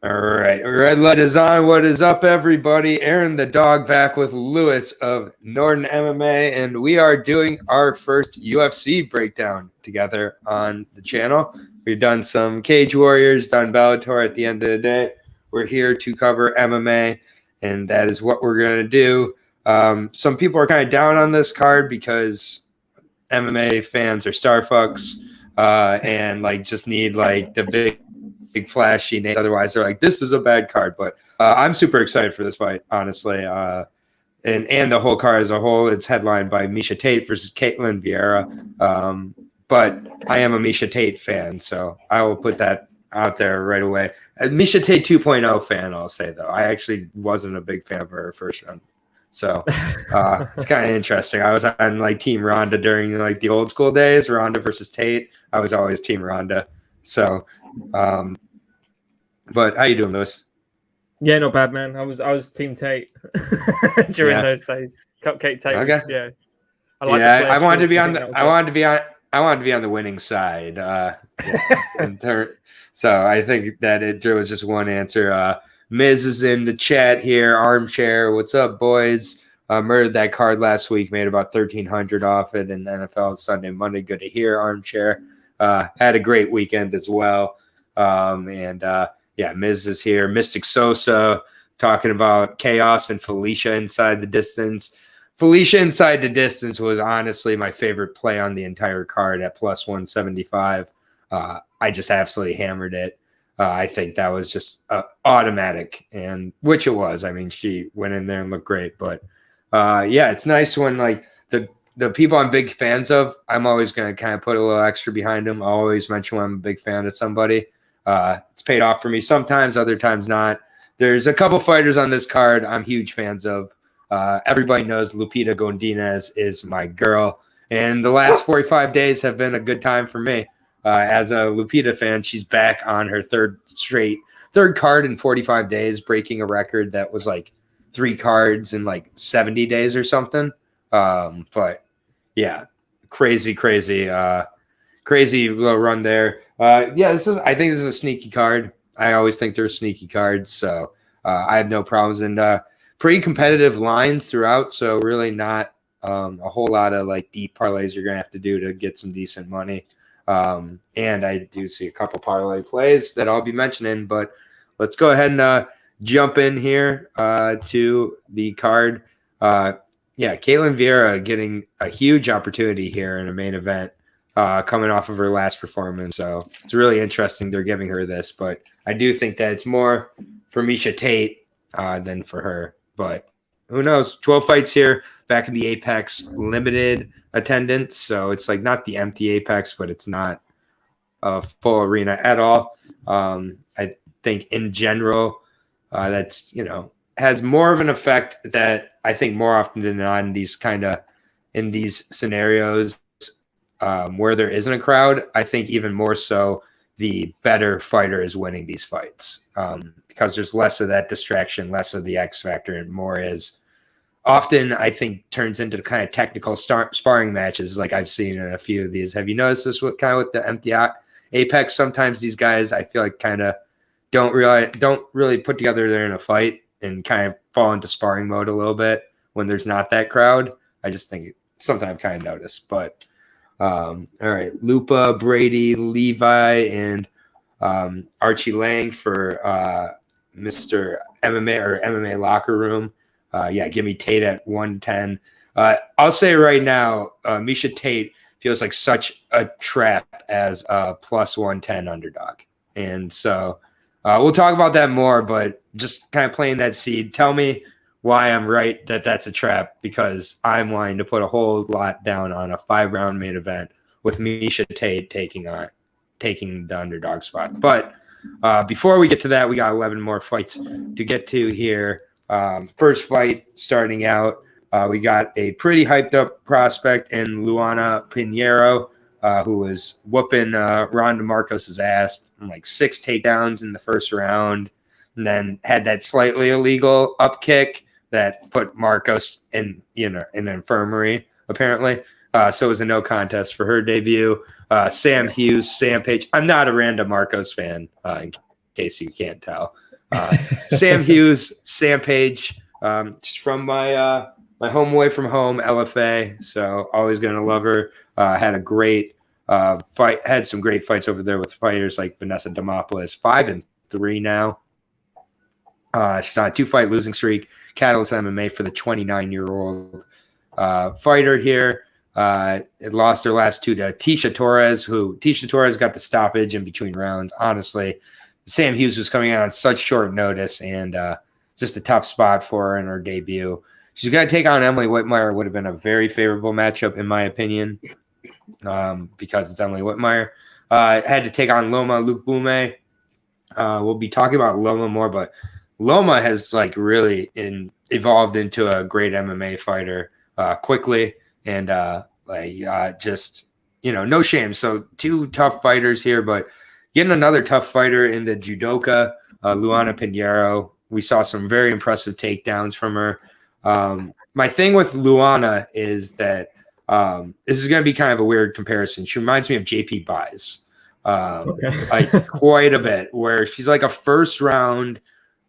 All right. Red light is on. What is up, everybody? Aaron the dog back with Lewis of Norton MMA, and we are doing our first UFC breakdown together on the channel. We've done some Cage Warriors, done Bellator at the end of the day. We're here to cover MMA, and that is what we're going to do. Some people are kind of down on this card because MMA fans are star fucks and like just need like the big flashy names. Otherwise, they're like, this is a bad card. But I'm super excited for this fight, honestly. And the whole card as a whole, it's headlined by Miesha Tate versus Ketlen Viera. But I am a Miesha Tate fan, so I will put that out there right away. Miesha Tate 2.0 fan, I'll say, though. I actually wasn't a big fan of her first round. So it's kind of interesting. I was on like Team Ronda during like the old school days, Ronda versus Tate. I was always Team Ronda. So but how you doing, Lewis? Yeah, not bad, man. I was Team Tate during those days. Cupcake Tate. Okay. Yeah. I wanted to be on the winning side. So I think that there was just one answer. Miz is in the chat here. Armchair, what's up, boys? Murdered that card last week. Made about $1,300 off it in NFL Sunday, Monday. Good to hear, Armchair. Had a great weekend as well. Miz is here. Mystic Sosa talking about Chaos and Felicia inside the distance. Felicia inside the distance was honestly my favorite play on the entire card at plus 175. I just absolutely hammered it. I think that was just automatic, and which it was. I mean, she went in there and looked great. But it's nice when like the people I'm big fans of, I'm always going to kind of put a little extra behind them. I always mention when I'm a big fan of somebody. It's paid off for me sometimes, other times not. There's a couple fighters on this card I'm huge fans of. Everybody knows Lupita Godinez is my girl, and the last 45 days have been a good time for me. As a Lupita fan, she's back on her third card in 45 days, breaking a record that was like 3 cards in like 70 days or something. But yeah, crazy little run there. I think this is a sneaky card. I always think they're sneaky cards, so I have no problems. And pretty competitive lines throughout, so really not a whole lot of like deep parlays you're gonna have to do to get some decent money. And I do see a couple parlay plays that I'll be mentioning, but let's go ahead and jump in here to the card. Ketlen Viera getting a huge opportunity here in a main event, coming off of her last performance. So it's really interesting they're giving her this, but I do think that it's more for Miesha Tate than for her. But who knows? 12 fights here, back in the Apex, limited attendance. So it's like not the empty Apex, but it's not a full arena at all. I think in general, that's, has more of an effect that I think more often than not in these scenarios where there isn't a crowd, I think even more so the better fighter is winning these fights because there's less of that distraction, less of the X factor, and more is often I think turns into kind of technical sparring matches like I've seen in a few of these. Have you noticed this with the empty Apex? Sometimes these guys I feel like kind of don't really put together they're in a fight and kind of fall into sparring mode a little bit when there's not that crowd. I just think something I've kind of noticed. But all right, Lupa, Brady, Levi, and Archie Lang for Mr. MMA or MMA Locker Room. Give me Tate at 110. I'll say right now, Miesha Tate feels like such a trap as a plus 110 underdog. And so we'll talk about that more, but just kind of playing that seed. Tell me why I'm right that that's a trap, because I'm wanting to put a whole lot down on a 5-round main event with Miesha Tate taking the underdog spot. But before we get to that, we got 11 more fights to get to here. First fight starting out, we got a pretty hyped up prospect in Luana Pinero, who was whooping Ronda Marcos's ass, like 6 takedowns in the first round, and then had that slightly illegal up kick that put Marcos in an infirmary apparently. So it was a no contest for her debut. Sam Hughes, Sam Page. I'm not a Randa Marcos fan, in case you can't tell. Sam Hughes, Sam Page, just from my my home away from home, LFA. So always going to love her. Had a great fight, had some great fights over there with fighters like Vanessa Demopoulos, 5-3 now. She's on a 2-fight losing streak. Catalyst MMA for the 29-year-old fighter here. It lost her last 2 to Tecia Torres, who Tecia Torres got the stoppage in between rounds. Honestly, Sam Hughes was coming out on such short notice, and just a tough spot for her in her debut. She's going to take on Emily Whitmire. Would have been a very favorable matchup, in my opinion, because it's Emily Whitmire. Had to take on Loma Lukbume. We'll be talking about Loma more, but Loma has like really evolved into a great MMA fighter quickly, and just, you know, no shame. So 2 tough fighters here, but getting another tough fighter in the judoka, Luana Pinero. We saw some very impressive takedowns from her. My thing with Luana is that this is going to be kind of a weird comparison. She reminds me of JP Buys, like quite a bit, where she's like a first round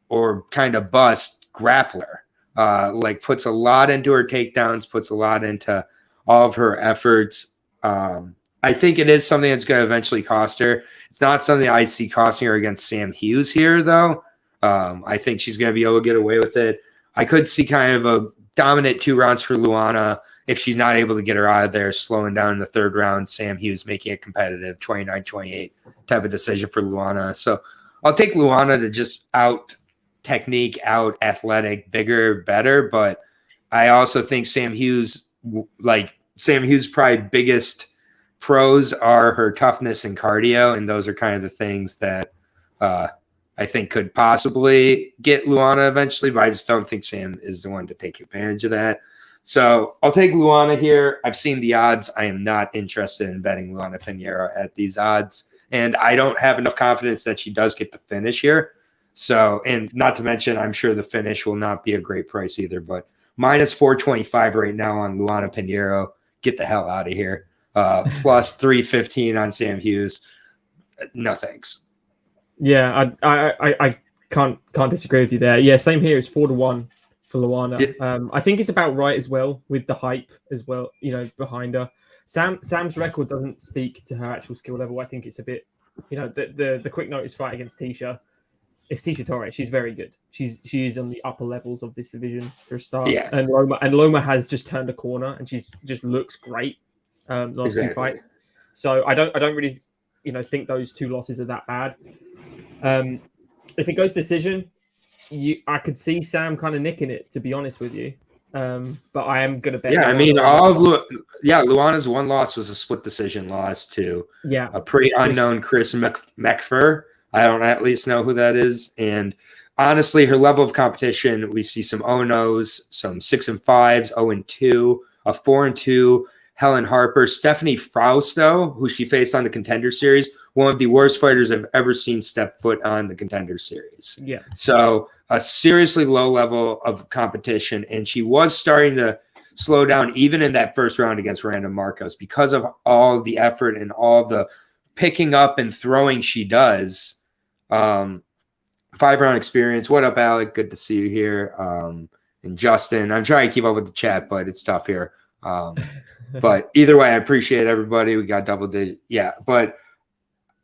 or kind of bust grappler. Like puts a lot into her takedowns, puts a lot into all of her efforts. I think it is something that's going to eventually cost her. It's not something I see costing her against Sam Hughes here, though. I think she's going to be able to get away with it. I could see kind of a dominant 2 rounds for Luana if she's not able to get her out of there, slowing down in the 3rd round. Sam Hughes making a competitive 29-28 type of decision for Luana. So I'll take Luana to just out technique, out athletic, bigger, better. But I also think Sam Hughes probably biggest pros are her toughness and cardio, and those are kind of the things that I think could possibly get Luana eventually, but I just don't think Sam is the one to take advantage of that. So I'll take Luana here. I've seen the odds. I am not interested in betting Luana Pinero at these odds, and I don't have enough confidence that she does get the finish here. So, and not to mention, I'm sure the finish will not be a great price either, but minus 425 right now on Luana Pinero. Get the hell out of here. Plus 315 on Sam Hughes. No thanks. Yeah, I can't disagree with you there. Yeah, same here. It's 4-1 for Luana. Yeah. I think it's about right as well with the hype as well, you know, behind her. Sam's record doesn't speak to her actual skill level. I think it's a bit, you know, the quick notice fight against Tecia. It's Tecia Torres. She's very good. She's on the upper levels of this division for a start. Yeah. And Loma has just turned a corner, and she's just looks great. Last 2 fights. So I don't really, you know, think those 2 losses are that bad. If it goes decision, I could see Sam kind of nicking it, to be honest with you. But I am going to bet. Yeah, I mean, Luana's 1 loss was a split decision loss to a pretty unknown Chris McFur. I don't at least know who that is. And honestly, her level of competition, we see some 0-0s, some 6-5s, 0-2, a 4-2. Helen Harper, Stephanie Frausto, who she faced on the Contender Series, one of the worst fighters I've ever seen step foot on the Contender Series. Yeah. So a seriously low level of competition, and she was starting to slow down even in that first round against Randa Marcos because of all the effort and all the picking up and throwing she does. 5-round experience. What up, Alec? Good to see you here. And Justin, I'm trying to keep up with the chat, but it's tough here. But either way, I appreciate everybody. We got double digit. Yeah, but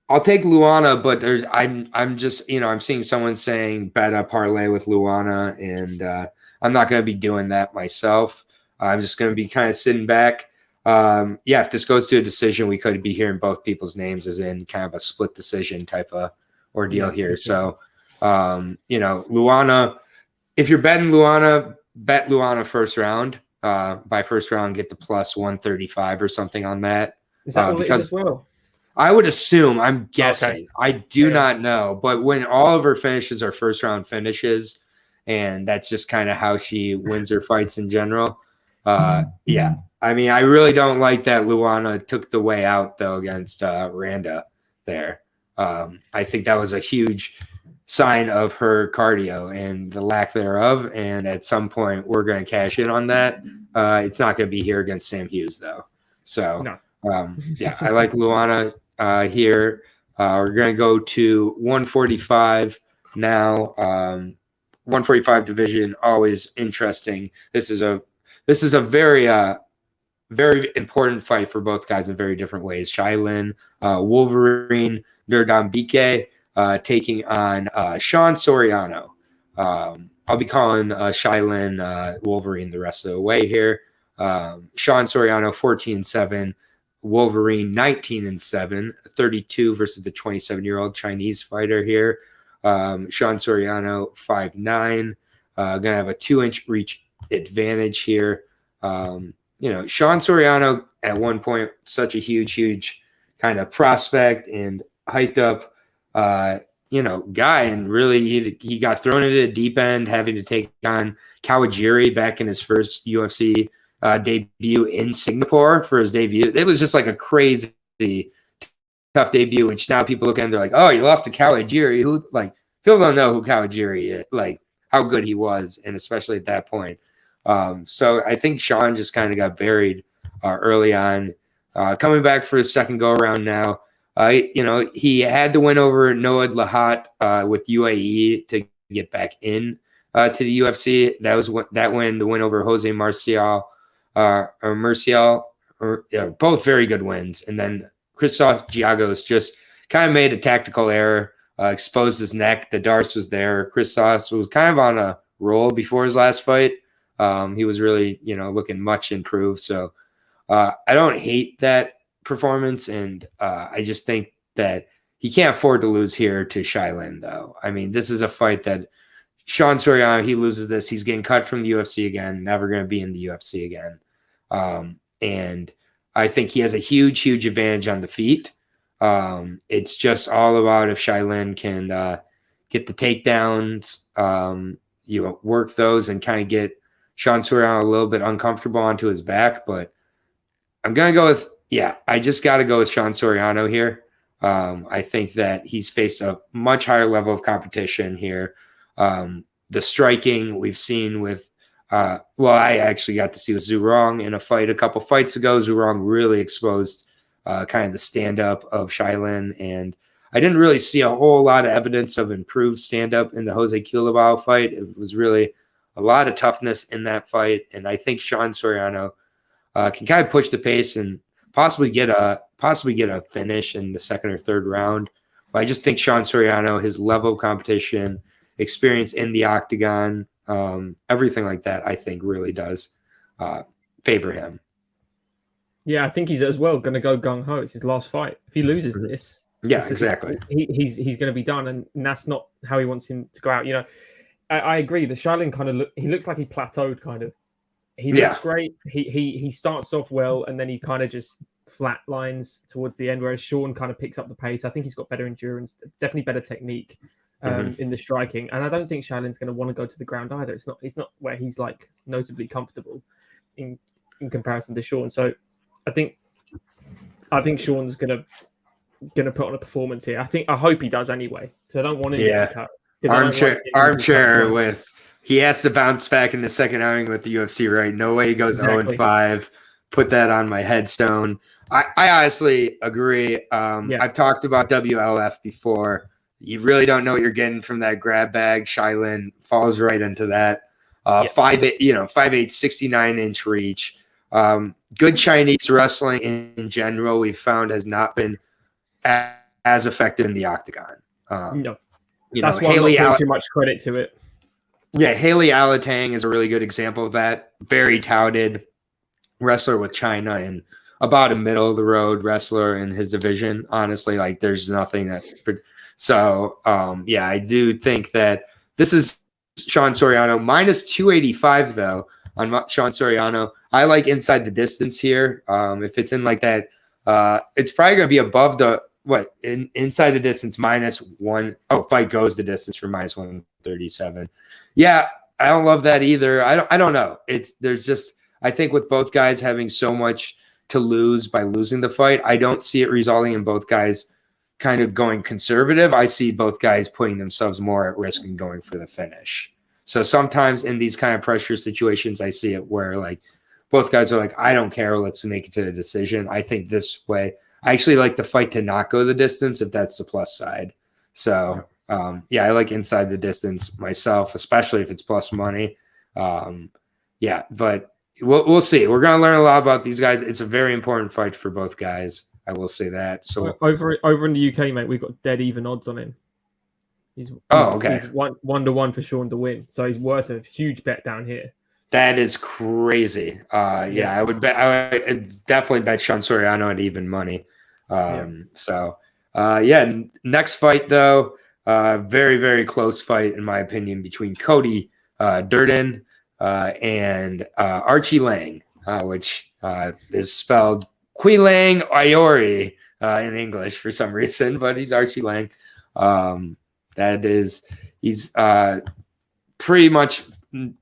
I'll take Luana, but I'm just, you know, I'm seeing someone saying bet a parlay with Luana, and I'm not going to be doing that myself. I'm just going to be kind of sitting back. If this goes to a decision, we could be hearing both people's names as in kind of a split decision type of ordeal here. So, you know, Luana, if you're betting Luana, bet Luana first round. By first round, get the plus 135 or something on that. Is that what it is as well? I would assume, I'm guessing. Okay. I do not know. But when all of her finishes are first round finishes, and that's just kind of how she wins her fights in general. Yeah. I mean, I really don't like that Luana took the way out, though, against Randa there. I think that was a huge sign of her cardio and the lack thereof. And at some point, we're going to cash in on that. It's not going to be here against Sam Hughes, though. So, no. Yeah, I like Luana here. We're going to go to 145 now. 145 division, always interesting. This is a very very important fight for both guys in very different ways. Shailin Wolverine Nurdambike taking on Sean Soriano. I'll be calling Shailin Wolverine the rest of the way here. Sean Soriano 14-7, Wolverine 19-7, 32 versus the 27-year-old Chinese fighter here. Sean Soriano 5'9", gonna have a 2-inch reach advantage here. Sean Soriano at one point, such a huge kind of prospect and hyped up, guy, and really he got thrown into the deep end, having to take on Kawajiri back in his first UFC debut in Singapore for his debut. It was just like a crazy tough debut, which now people look at and they're like, oh, you lost to Kawajiri. Who, like, people don't know who Kawajiri is, like how good he was, and especially at that point. So I think Sean just kind of got buried early on. Coming back for his second go around now. He had to win over Noad Lahat with UAE to get back in to the UFC. That was the win over Jose Marcial, both very good wins. And then Christoph Giagos just kind of made a tactical error, exposed his neck. The Darce was there. Christoph was kind of on a roll before his last fight. He was really, looking much improved. So I don't hate that performance, and I just think that he can't afford to lose here to Shailin, though. I mean, this is a fight that Sean Soriano, he loses this, he's getting cut from the UFC again, never going to be in the UFC again. And I think he has a huge advantage on the feet. It's just all about if Shailin can get the takedowns, work those and kind of get Sean Soriano a little bit uncomfortable onto his back. But I'm going to go with, I just got to go with Sean Soriano here. I think that he's faced a much higher level of competition here. The striking we've seen with, I actually got to see with Zurong in a fight a couple fights ago. Zurong really exposed kind of the stand-up of Shailin, and I didn't really see a whole lot of evidence of improved stand-up in the Jose Culibao fight. It was really a lot of toughness in that fight, and I think Sean Soriano can kind of push the pace and possibly get a finish in the second or third round. But I just think Sean Soriano, his level of competition, experience in the octagon, everything like that, I think really does favor him. Yeah, I think he's as well going to go gung-ho. It's his last fight. If he loses this, exactly. He's going to be done, and that's not how he wants him to go out. I agree. The Shailin kind of he looks like he plateaued kind of. He looks great. He starts off well, and then he kind of just flatlines towards the end, whereas Sean kind of picks up the pace. I think he's got better endurance, definitely better technique in the striking. And I don't think Shailin's going to want to go to the ground either. It's not where he's like notably comfortable in comparison to Sean. So I think Sean's gonna put on a performance here. I hope he does anyway. So I don't want him to be cut. Armchair with he has to bounce back in the second outing with the UFC, right? No way he goes 0-5. Put that on my headstone. I honestly agree. I've talked about WLF before. You really don't know what you're getting from that grab bag. Shailin falls right into that. 5'8", 69-inch reach. Good Chinese wrestling in general, we've found has not been as effective in the octagon. No. That's why I'm not putting too much credit to it. Yeah, Haley Alatang is a really good example of that. Very touted wrestler with China and about a middle of the road wrestler in his division. Honestly, like there's nothing that. So I do think that this is Sean Soriano minus 285 though on Sean Soriano. I like inside the distance here. If it's in like that, it's probably going to be above the. Inside the distance minus one. Oh, fight goes the distance for minus 137. Yeah, I don't love that either. I don't know. I think with both guys having so much to lose by losing the fight, I don't see it resulting in both guys kind of going conservative. I see both guys putting themselves more at risk and going for the finish. So sometimes in these kind of pressure situations, I see it where like both guys are like, I don't care. Let's make it to the decision. I think this way, I actually like the fight to not go the distance if that's the plus side. So yeah, I like inside the distance myself, especially if it's plus money. Yeah, but we'll see. We're gonna learn a lot about these guys. It's a very important fight for both guys. I will say that. So over in the UK, mate, we've got dead even odds on him. He's okay. He's 1-1 for Sean to win, so he's worth a huge bet down here. That is crazy. Yeah, I would bet. I would definitely bet Sean Soriano at even money. So yeah, next fight though, very very close fight in my opinion between Cody Durden and Archie Lang, which is spelled Quilang Iori in English for some reason, but he's Archie Lang. He's pretty much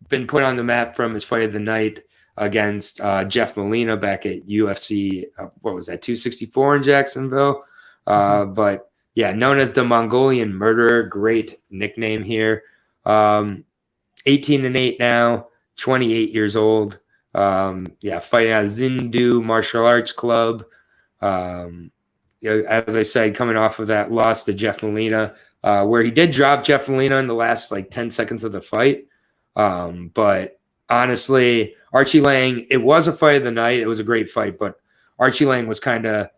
been put on the map from his fight of the night against Jeff Molina back at UFC. What was that, 264 in Jacksonville? But yeah, known as the Mongolian Murderer, great nickname here. 18-8 now, 28 years old. Yeah, fighting out of Zindu Martial Arts Club. As I said, coming off of that loss to Jeff Molina, where he did drop Jeff Molina in the last 10 seconds of the fight. But honestly, Archie Lang, it was a fight of the night. It was a great fight, but Archie Lang was kind of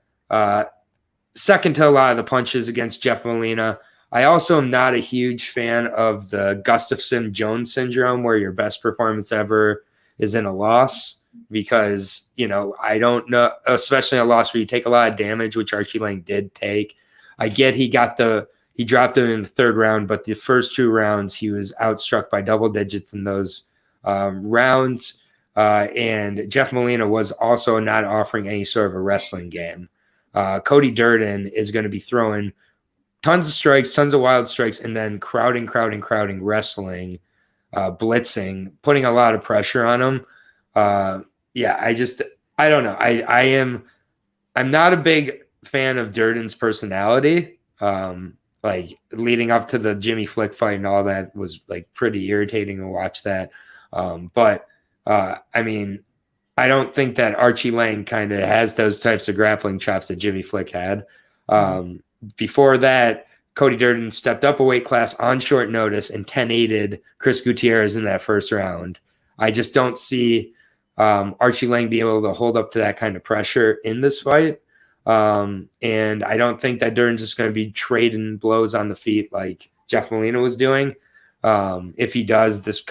second to a lot of the punches against Jeff Molina. I also am not a huge fan of the Gustafsson-Jones syndrome, where your best performance ever is in a loss, because, I don't know, especially a loss where you take a lot of damage, which Archie Lang did take. I get he dropped him in the third round, but the first 2 rounds he was outstruck by double digits in those rounds. And Jeff Molina was also not offering any sort of a wrestling game. Cody Durden is going to be throwing tons of strikes, tons of wild strikes, and then crowding, wrestling, blitzing, putting a lot of pressure on him. Yeah, I don't know. I'm not a big fan of Durden's personality. Leading up to the Jimmy Flick fight and all that was pretty irritating to watch that. But I mean, I don't think that Archie Lang kind of has those types of grappling chops that Jimmy Flick had. Before that, Cody Durden stepped up a weight class on short notice and 10-8'd Chris Gutierrez in that first round. I just don't see Archie Lang being able to hold up to that kind of pressure in this fight. And I don't think that Durden's just going to be trading blows on the feet like Jeff Molina was doing. If he does this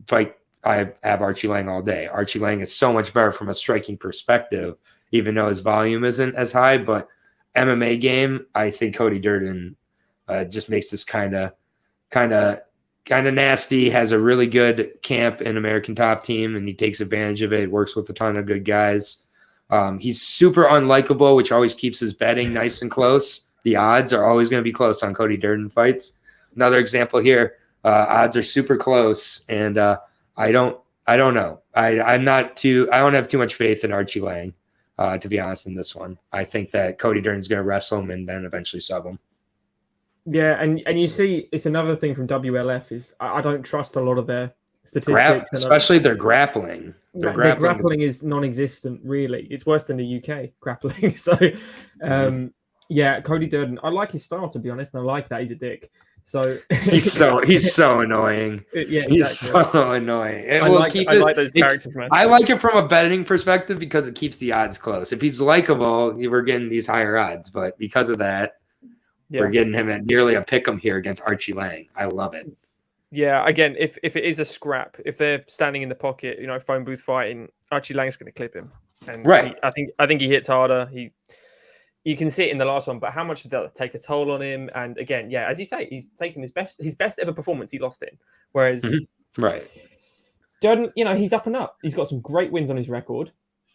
fight, I have Archie Lang all day. Archie Lang is so much better from a striking perspective, even though his volume isn't as high. But MMA game, I think Cody Durden just makes this kind of nasty. Has a really good camp in American Top Team, and he takes advantage of it. Works with a ton of good guys. He's super unlikable, which always keeps his betting nice and close. The odds are always going to be close on Cody Durden fights. Another example here, odds are super close, and I don't know. I don't have too much faith in Archie Lang, to be honest, in this one. I think that Cody Durden's going to wrestle him and then eventually sub him. Yeah, and you see, it's another thing from WLF is I don't trust a lot of their statistics, especially their grappling. Their grappling is non-existent, really. It's worse than the UK grappling. So, yeah, Cody Durden. I like his style, to be honest, and I like that he's a dick. So he's so annoying. Yeah, exactly. He's so annoying. I like those characters, man. I like it from a betting perspective because it keeps the odds close. If he's likable, we're getting these higher odds, but because of that, we're getting him at nearly a pick'em here against Archie Lang. I love it. Yeah, again, if it is a scrap, if they're standing in the pocket, phone booth fighting, Archie Lang's going to clip him. And right. I think he hits harder. You can see it in the last one, but how much did that take a toll on him? And again, yeah, as you say, he's taken his best ever performance he lost in. Whereas right. Durden, he's up and up. He's got some great wins on his record.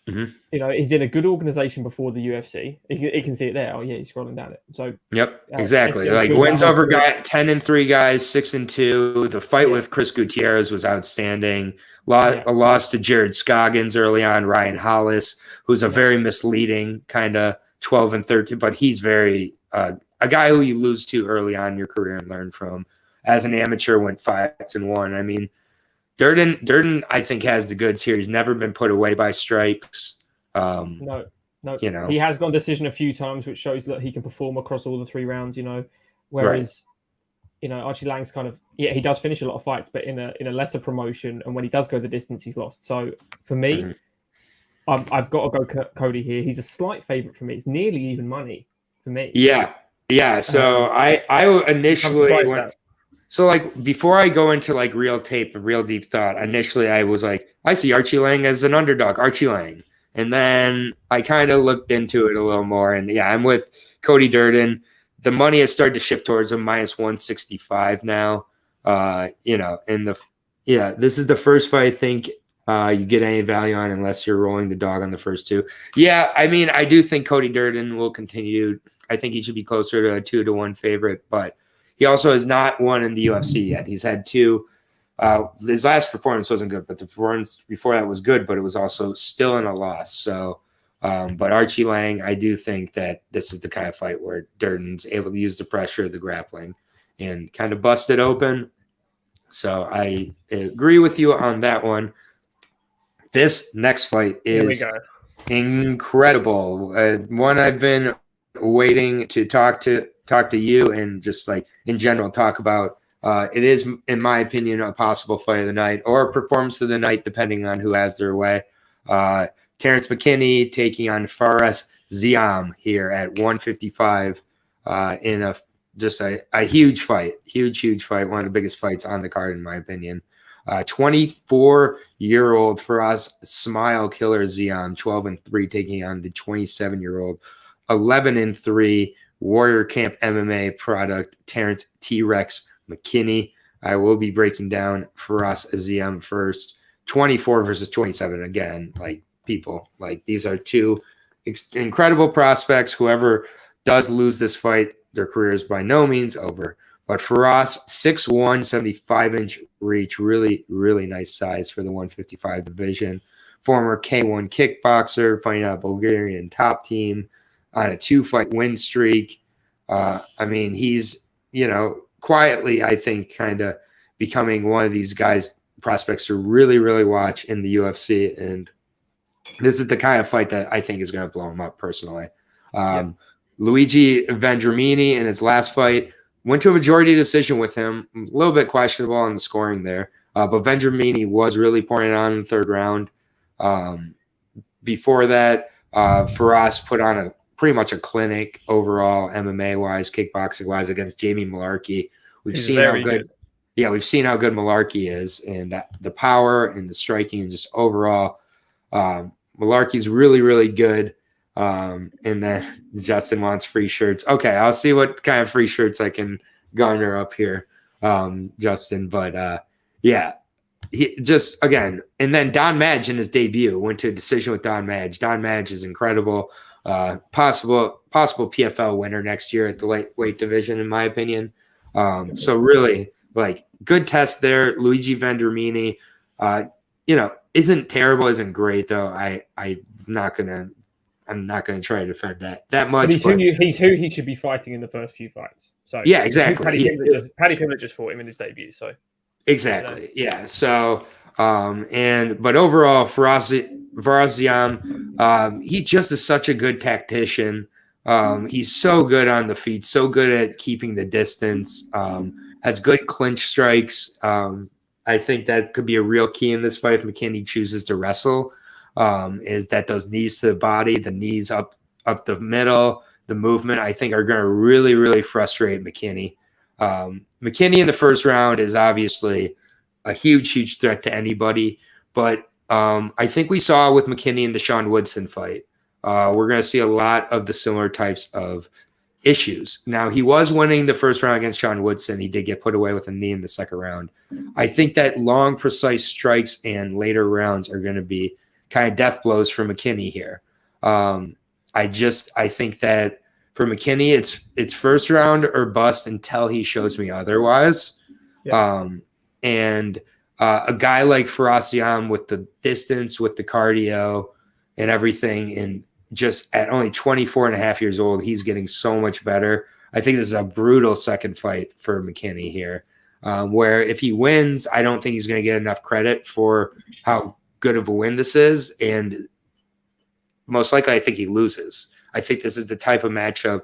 He's in a good organization before the UFC. He can see it there. Oh yeah, he's scrolling down it. So yep, exactly. Wins over 10-3 guys, 6-2. The fight with Chris Gutierrez was outstanding. A loss to Jared Scoggins early on. Ryan Hollis, who's a very misleading kind of 12-13, but he's very a guy who you lose to early on in your career and learn from. As an amateur, went 5-1. I mean, Durden, I think, has the goods here. He's never been put away by strikes. No. No, you know. he has gone decision a few times, which shows that he can perform across all the 3 rounds. Whereas Archie Lang's kind of he does finish a lot of fights, but in a lesser promotion, and when he does go the distance, he's lost. So for me, I've got to go Cody here. He's a slight favorite for me. It's nearly even money for me. Yeah. So I initially went. So like before I go into like real tape and real deep thought, initially I was like, I see Archie Lang as an underdog, Archie Lang. And then I kind of looked into it a little more. And yeah, I'm with Cody Durden. The money has started to shift towards a minus 165 now. This is the first fight I think you get any value on unless you're rolling the dog on the first 2. Yeah, I mean, I do think Cody Durden will continue. I think he should be closer to a 2-1 favorite, but he also has not won in the UFC yet. He's had 2. His last performance wasn't good, but the performance before that was good, but it was also still in a loss. So, but Archie Lang, I do think that this is the kind of fight where Durden's able to use the pressure, the grappling, and kind of bust it open. So I agree with you on that one. This next fight is incredible. One I've been waiting to talk to you and just like in general talk about. It is, in my opinion, a possible fight of the night or a performance of the night, depending on who has their way. Terrence McKinney taking on Fares Ziam here at 155 in a huge fight, huge fight, one of the biggest fights on the card, in my opinion. 24-year-old Fares Smile Killer Ziam, 12-3, taking on the 27-year-old 11-3 Warrior Camp MMA product Terrence T-Rex McKinney. I will be breaking down Fares Ziam first. 24 versus 27. Again, like people, like these are 2 incredible prospects. Whoever does lose this fight, their career is by no means over. But Fares, 6'1", 75-inch reach, really, really nice size for the 155 division. Former K1 kickboxer, fighting out Bulgarian top team on a 2-fight win streak. I mean, he's, quietly, I think, kind of becoming one of these guys, prospects to really, really watch in the UFC. And this is the kind of fight that I think is going to blow him up personally. Luigi Vendramini in his last fight went to a majority decision with him. A little bit questionable on the scoring there. But Vendramini was really pouring it on in the 3rd round. Before that, Fares put on pretty much a clinic overall, MMA-wise, kickboxing-wise, against Jamie Malarkey. We've seen how good Malarkey is, and the power and the striking and just overall, Malarkey's really, really good. And then Justin wants free shirts. Okay, I'll see what kind of free shirts I can garner up here, Justin. But he just again, and then Don Madge in his debut went to a decision with Don Madge. Don Madge is incredible. Possible PFL winner next year at the lightweight division, in my opinion. So really, like, good test there. Luigi Vendramini, isn't terrible, isn't great though. I'm not gonna try to defend that much. He's who he should be fighting in the first few fights. So yeah, exactly. Paddy Pimblett just fought him in his debut. So exactly, yeah. So but overall, Fares Ziam, he just is such a good tactician. He's so good on the feet, so good at keeping the distance, has good clinch strikes. I think that could be a real key in this fight if McKinney chooses to wrestle, is that those knees to the body, the knees up the middle, the movement, I think are going to really, really frustrate McKinney. McKinney in the first round is obviously a huge threat to anybody, but I think we saw with McKinney in the Sean Woodson fight, we're going to see a lot of the similar types of issues. Now, he was winning the first round against Sean Woodson. He did get put away with a knee in the second round. I think that long, precise strikes and later rounds are going to be kind of death blows for McKinney here. I think that for McKinney, it's first round or bust until he shows me otherwise. Yeah. A guy like Fares Ziam with the distance, with the cardio and everything, and just at only 24 and a half years old, he's getting so much better. I think this is a brutal second fight for McKinney here, where if he wins, I don't think he's going to get enough credit for how good of a win this is. most likely, I think he loses. I think this is the type of matchup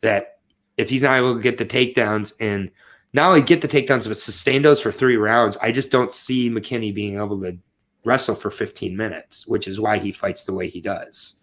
that if he's not able to get the takedowns and not only get the takedowns, but sustain those for 3 rounds, I just don't see McKinney being able to wrestle for 15 minutes, which is why he fights the way he does.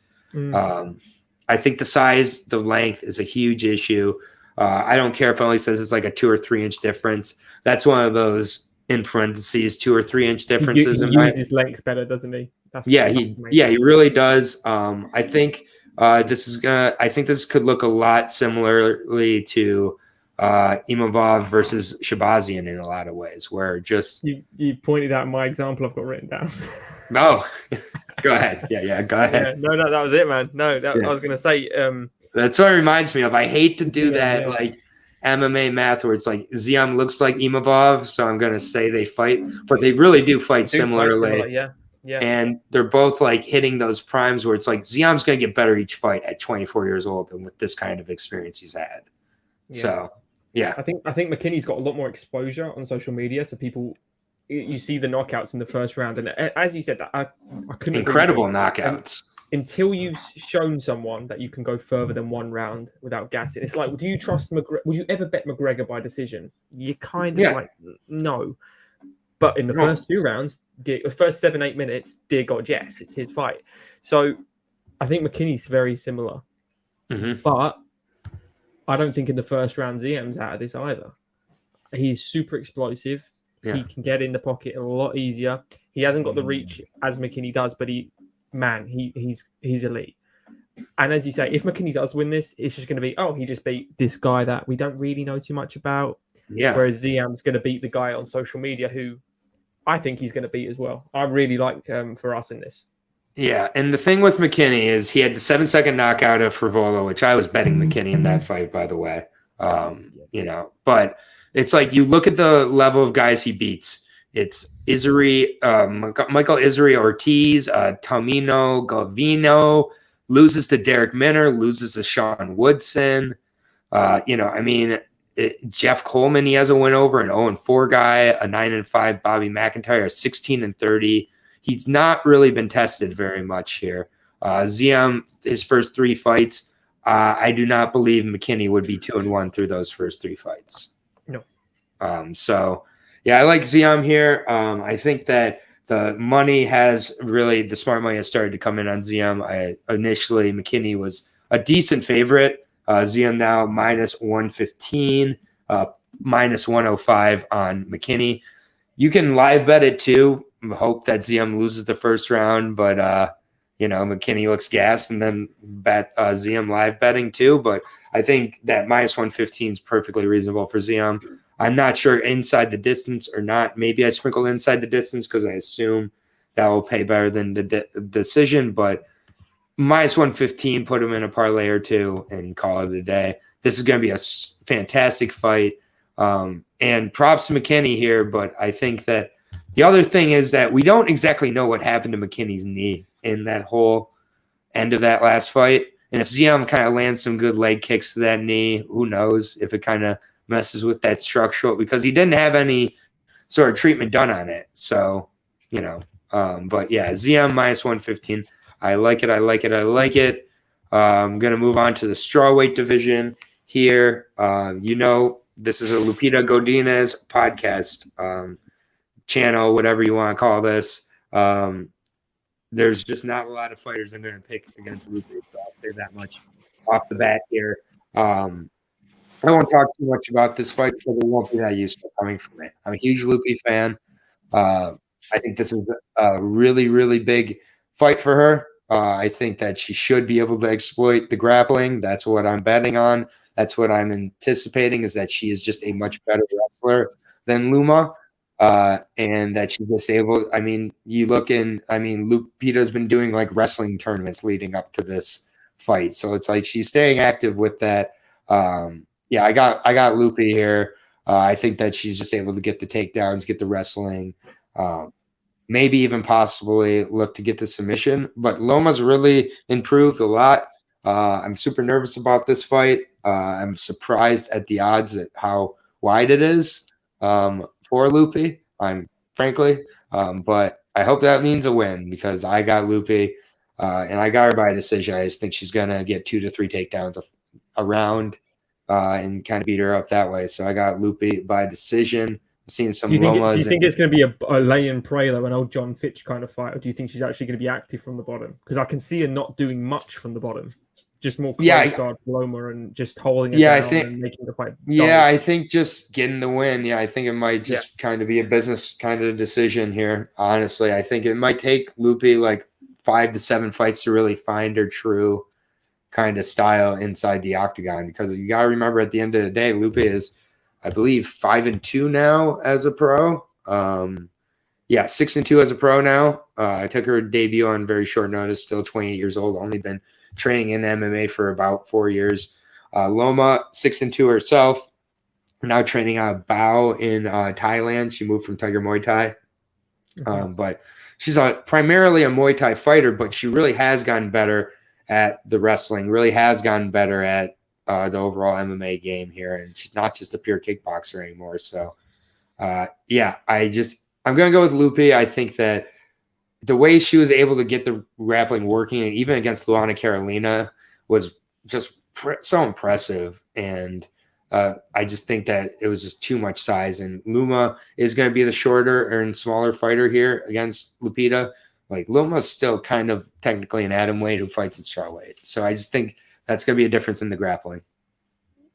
I think the size, the length is a huge issue. I don't care if it only says it's like a 2 or 3 inch difference. That's one of those in parentheses 2 or 3 inch differences. He uses length better, doesn't he? He really does. I think this could look a lot similarly to Imavov versus Shabazian in a lot of ways, where just you pointed out my example I've got written down. No, go ahead. Yeah, go ahead. No, that was it, man. No, I was gonna say. That's what it reminds me of. I hate to do that, like MMA math, where it's like Ziam looks like Imavov, so I'm gonna say they fight, but they really do fight similarly. Yeah. And they're both like hitting those primes where it's like Ziam's gonna get better each fight at 24 years old, and with this kind of experience he's had. Yeah. So. Yeah, I think McKinney's got a lot more exposure on social media, so you see the knockouts in the first round, and as you said, that I couldn't incredible knockouts. Until you've shown someone that you can go further than 1 round without gassing, it's like, do you trust McGregor? Would you ever bet McGregor by decision? You kind of like no, but in the first 2 rounds, the first 7-8 minutes, dear God, yes, it's his fight. So I think McKinney's very similar, but I don't think in the first round Ziam's out of this either. He's super explosive. Yeah. He can get in the pocket a lot easier. He hasn't got the reach as McKinney does, but he's elite. And as you say, if McKinney does win this, it's just going to be, he just beat this guy that we don't really know too much about. Yeah. Whereas Ziam's going to beat the guy on social media who I think he's going to beat as well. I really like for us in this. Yeah, and the thing with McKinney is he had the 7-second knockout of Frivolo, which I was betting McKinney in that fight, by the way. But it's like you look at the level of guys he beats. It's Michael Izuri Ortiz, Tomino Galvino, loses to Derek Minner, loses to Sean Woodson. Jeff Coleman, he has a win over an 0-4 guy, a 9-5 Bobby McIntyre, a 16-30. He's not really been tested very much here. Ziam, his first 3 fights, I do not believe McKinney would be 2-1 through those first 3 fights. No. I like Ziam here. I think that the smart money has started to come in on Ziam. Initially, McKinney was a decent favorite. Ziam now minus 115, minus 105 on McKinney. You can live bet it too. Hope that Ziam loses the first round, but McKinney looks gassed, and then bet Ziam live betting too. But I think that minus 115 is perfectly reasonable for Ziam. I'm not sure inside the distance or not. Maybe I sprinkle inside the distance because I assume that will pay better than the decision. But minus 115, put him in a parlay or 2 and call it a day. This is going to be a fantastic fight. And props to McKinney here, but I think that the other thing is that we don't exactly know what happened to McKinney's knee in that whole end of that last fight. And if Ziam kind of lands some good leg kicks to that knee, who knows if it kind of messes with that structural, because he didn't have any sort of treatment done on it. So, but yeah, Ziam minus 115. I like it. I'm going to move on to the strawweight division here. This is a Lupita Godinez podcast channel, whatever you want to call this. There's just not a lot of fighters I'm going to pick against Lupita, so I'll say that much off the bat here. I don't want to talk too much about this fight because it won't be that useful coming from it. I'm a huge Lupi fan. I think this is a really, really big fight for her. I think that she should be able to exploit the grappling. That's what I'm betting on. That's what I'm anticipating, is that she is just a much better wrestler than Luma. And that she's just able, Lupita's been doing like wrestling tournaments leading up to this fight. So it's like she's staying active with that. I got Lupi here. I think that she's just able to get the takedowns, get the wrestling, maybe even possibly look to get the submission. But Loma's really improved a lot. I'm super nervous about this fight. I'm surprised at the odds at how wide it is for Lupi. But I hope that means a win, because I got Lupi. And I got her by decision. I just think she's going to get 2 to 3 takedowns a round and kind of beat her up that way. So I got Lupe by decision. I'm seeing some Lomas. Do you think it's going to be a lay and pray, though, an old John Fitch kind of fight? Or do you think she's actually going to be active from the bottom? Because I can see her not doing much from the bottom. Just more close guard Loma and just holding it down and making the fight. Yeah, I think just getting the win. Yeah, I think it might just kind of be a business kind of decision here. Honestly, I think it might take Lupe like 5 to 7 fights to really find her true kind of style inside the octagon, because you got to remember at the end of the day, Lupe is, I believe, 5-2 now as a pro. 6-2 as a pro now. I took her debut on very short notice, still 28 years old, only been training in MMA for about 4 years. Loma, 6-2 herself, now training out of Bao in Thailand. She moved from Tiger Muay Thai. But she's primarily a Muay Thai fighter, but she really has gotten better at the wrestling, really has gotten better at the overall MMA game here. And she's not just a pure kickboxer anymore. So, I'm going to go with Lupe. I think that the way she was able to get the grappling working, even against Luana Carolina, was just so impressive. And I just think that it was just too much size. And Luma is going to be the shorter and smaller fighter here against Lupita. Like, Luma's still kind of technically an atomweight who fights at strawweight. So I just think that's going to be a difference in the grappling.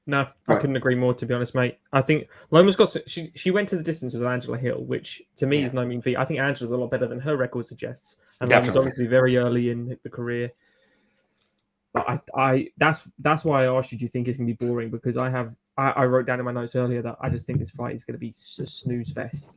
No, I couldn't agree more, to be honest, mate. I think Loma's got she went to the distance with Angela Hill, which to me is no mean feat. I think Angela's a lot better than her record suggests. And Loma's obviously very early in the career. But that's why I asked you, do you think it's going to be boring? Because I wrote down in my notes earlier that I just think this fight is going to be a snooze fest.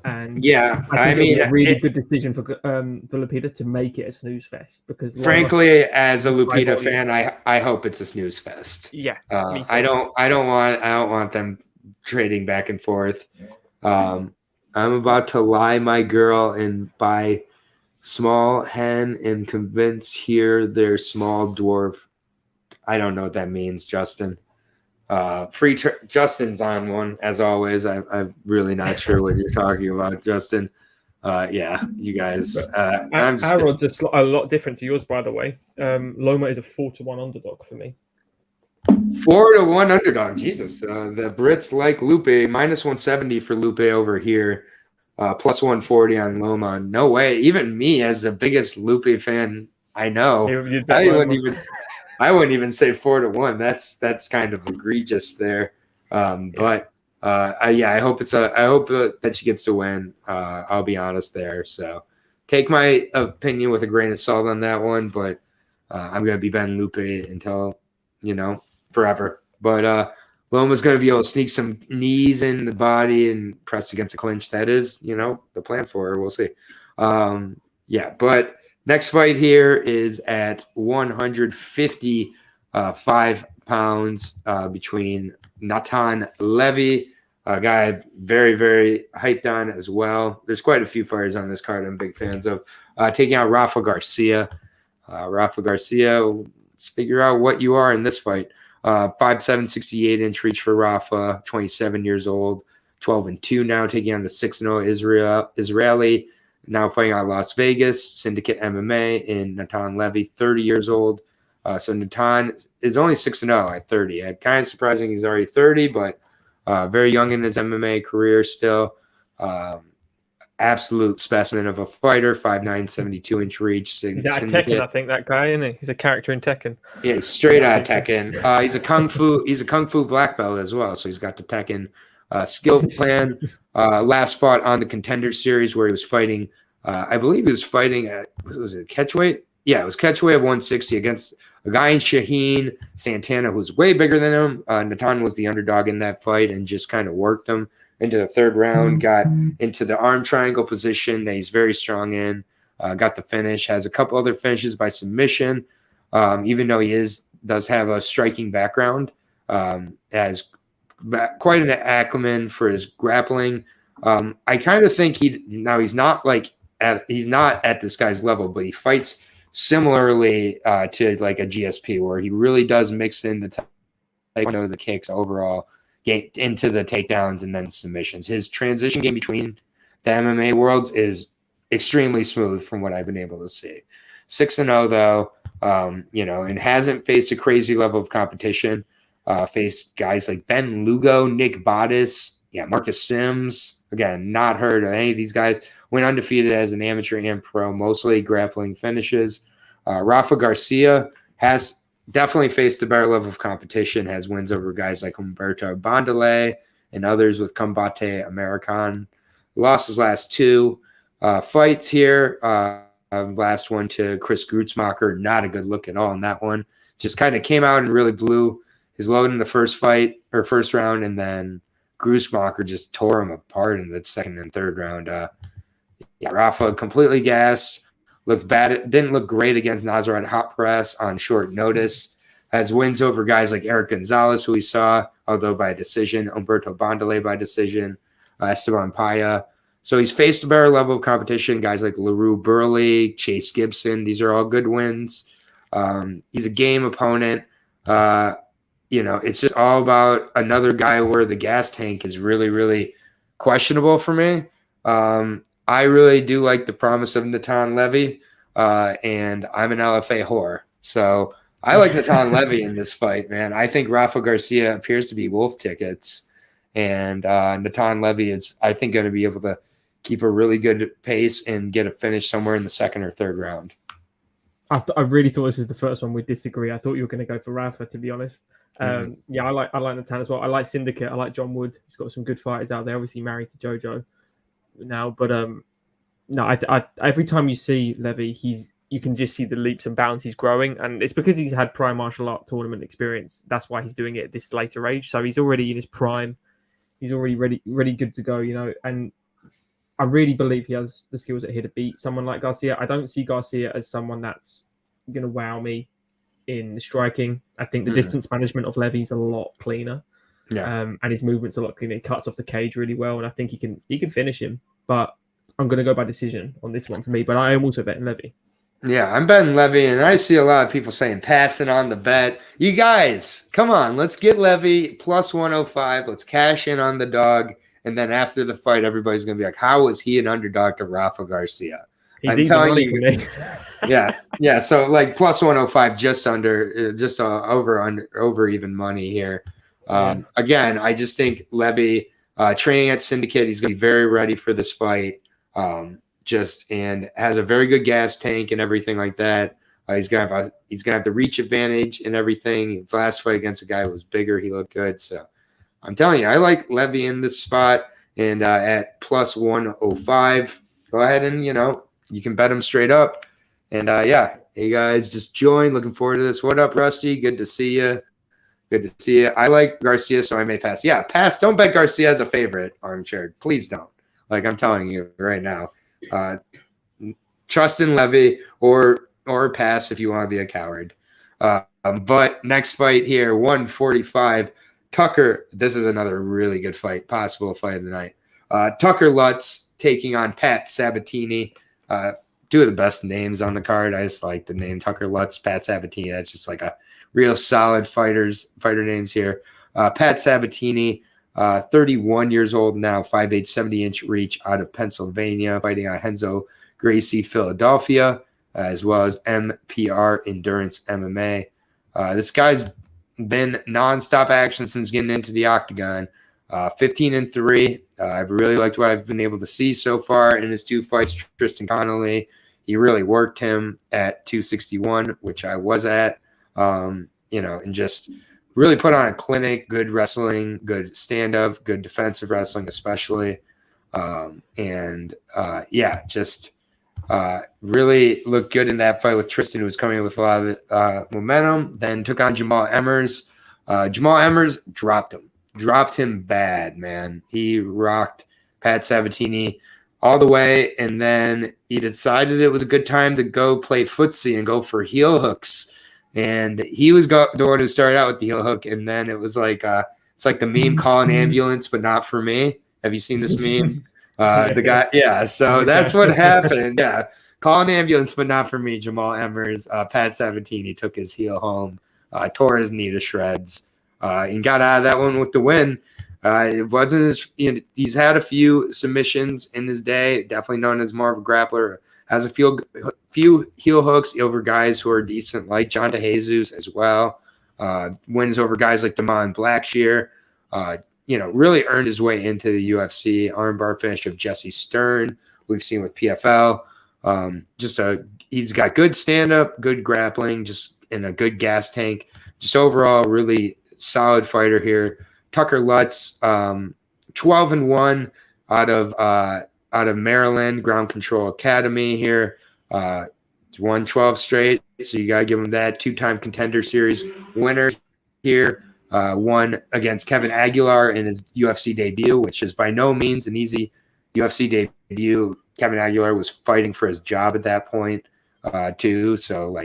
And I think it's a really good decision for Lupita to make it a snooze fest, because frankly, as a Lupita fan, I hope it's a snooze fest. Yeah, I don't want them trading back and forth. I'm about to lie my girl and buy small hen and convince here their small dwarf. I don't know what that means, Justin. Justin's on one as always. I'm really not sure what you're talking about, Justin. You guys. Our odds are a lot different to yours, by the way. Loma is a 4-1 underdog for me. 4-1 underdog. Jesus. The Brits like Lupe. -170 for Lupe over here. +140 on Loma. No way. Even me, as the biggest Lupe fan I know, I wouldn't even say 4-1. That's kind of egregious there. I hope that she gets to win. I'll be honest there. So take my opinion with a grain of salt on that one, but I'm going to be Ben Lupe until, forever. But Loma's going to be able to sneak some knees in the body and press against a clinch. That is, the plan for her. We'll see. But next fight here is at 155 pounds between Natan Levy, a guy I'm very, very hyped on as well. There's quite a few fighters on this card I'm big fans of. Taking out Rafa Garcia. Let's figure out what you are in this fight. 5'7", 68-inch reach for Rafa, 27 years old, 12-2 now, taking on the 6-0 Israeli. Now fighting out Las Vegas, Syndicate MMA in Natan Levy, 30 years old. So Natan is only 6-0 at 30. Kind of surprising he's already 30, but very young in his MMA career still. Absolute specimen of a fighter, 5'9", 72-inch reach. He's out of Tekken, I think, that guy, isn't he? He's a character in Tekken. Yeah, he's straight out of Tekken. He's a kung fu black belt as well, so he's got the Tekken skill plan. Last fought on the Contender Series where he was fighting. I believe he was fighting at, was it catchweight? Yeah, it was catchweight of 160 against a guy in Shaheen Santana who's way bigger than him. Natan was the underdog in that fight and just kind of worked him into the third round, got into the arm triangle position that he's very strong in, got the finish, has a couple other finishes by submission, even though he does have a striking background, has quite an acumen for his grappling. I kind of think he's not at this guy's level, but he fights similarly to like a GSP, where he really does mix in the kicks overall, get into the takedowns and then submissions. His transition game between the MMA worlds is extremely smooth from what I've been able to see. 6-0 though. And hasn't faced a crazy level of competition. Faced guys like Ben Lugo, Nick Bottas, Marcus Sims. Again, not heard of any of these guys. Went undefeated as an amateur and pro, mostly grappling finishes. Rafa Garcia has definitely faced a better level of competition, has wins over guys like Humberto Bondale and others with Combate American. Lost his last 2 fights here. Last one to Chris Grutzmacher, not a good look at all in that one. Just kind of came out and really blew his load in the first round, and then Grutzmacher just tore him apart in the second and third round. Rafa completely gassed, looked bad. Didn't look great against Nasrat Haqparast on short notice. Has wins over guys like Eric Gonzalez, who we saw, although by decision, Humberto Bondale by decision, Esteban Paya. So he's faced a better level of competition. Guys like LaRue Burley, Chase Gibson, these are all good wins. He's a game opponent. It's just all about another guy where the gas tank is really, really questionable for me. I really do like the promise of Natan Levy, and I'm an LFA whore. So I like Natan Levy in this fight, man. I think Rafa Garcia appears to be wolf tickets, and Natan Levy is, I think, going to be able to keep a really good pace and get a finish somewhere in the second or third round. I really thought this is the first one we'd disagree. I thought you were going to go for Rafa, to be honest. I like Natan as well. I like Syndicate. I like John Wood. He's got some good fighters out there. Obviously married to JoJo now, but I every time you see Levy, you can just see the leaps and bounds he's growing, and it's because he's had prior martial art tournament experience. That's why he's doing it at this later age. So he's already in his prime. He's already ready good to go, and I really believe he has the skills here to beat someone like Garcia. I don't see Garcia as someone that's going to wow me in the striking. I think the distance management of Levy's a lot cleaner, and his movement's a lot cleaner. He cuts off the cage really well, and I think he can finish him. But I'm going to go by decision on this one for me. But I am also betting Levy. Yeah, I'm betting Levy, and I see a lot of people saying passing on the bet. You guys, come on, let's get Levy plus 105. Let's cash in on the dog. And then after the fight, everybody's going to be like, how was he an underdog to Rafa Garcia? He's telling you. Yeah. So like plus 105, just over even money here. Again, I just think Levy training at Syndicate, he's going to be very ready for this fight. And has a very good gas tank and everything like that. He's gonna have the reach advantage and everything. His last fight against a guy who was bigger, he looked good. So I'm telling you, I like Levy in this spot, and at plus 105, go ahead and you can bet him straight up. And hey guys, just join. Looking forward to this. What up, Rusty? Good to see you. I like Garcia, so I may pass. Yeah, pass. Don't bet Garcia as a favorite, Armchair. Please don't. Like I'm telling you right now. Trust in Levy or pass if you want to be a coward. But next fight here, 145. Tucker, this is another really good fight, possible fight of the night. Tucker Lutz taking on Pat Sabatini. Two of the best names on the card. I just like the name Tucker Lutz, Pat Sabatini. That's just like a real solid fighter names here. Pat Sabatini, 31 years old now, 5'8", 70-inch reach out of Pennsylvania, fighting on Renzo Gracie, Philadelphia, as well as MPR Endurance MMA. This guy's been nonstop action since getting into the octagon. 15-3. I've really liked what I've been able to see so far in his 2 fights. Tristan Connolly, he really worked him at 261, which I was at, and just really put on a clinic, good wrestling, good stand-up, good defensive wrestling especially. Really looked good in that fight with Tristan, who was coming in with a lot of momentum. Then took on Jamal Emmers. Jamal Emmers dropped him bad, man. He rocked Pat Sabatini all the way, and then he decided it was a good time to go play footsie and go for heel hooks. And he was the one who started out with the heel hook, and then it was like it's like the meme "call an ambulance," but not for me. Have you seen this meme? The guy, yeah. So that's what happened. Yeah, call an ambulance, but not for me. Jamal Emmers, Pat Sabatini took his heel home, tore his knee to shreds, and got out of that one with the win. It wasn't he's had a few submissions in his day. Definitely known as more of a grappler, has a few heel hooks over guys who are decent, like John DeJesus as well. Wins over guys like Damon Blackshear. Really earned his way into the UFC. Armbar finish of Jesse Stern, we've seen with PFL. He's got good stand-up, good grappling, just in a good gas tank. Just overall, really solid fighter here. Tucker Lutz, 12-1 out of Maryland Ground Control Academy here. Won 12 straight, so you gotta give him that. 2-time Contender Series winner here. Won against Kevin Aguilar in his UFC debut, which is by no means an easy UFC debut. Kevin Aguilar was fighting for his job at that point, too. So,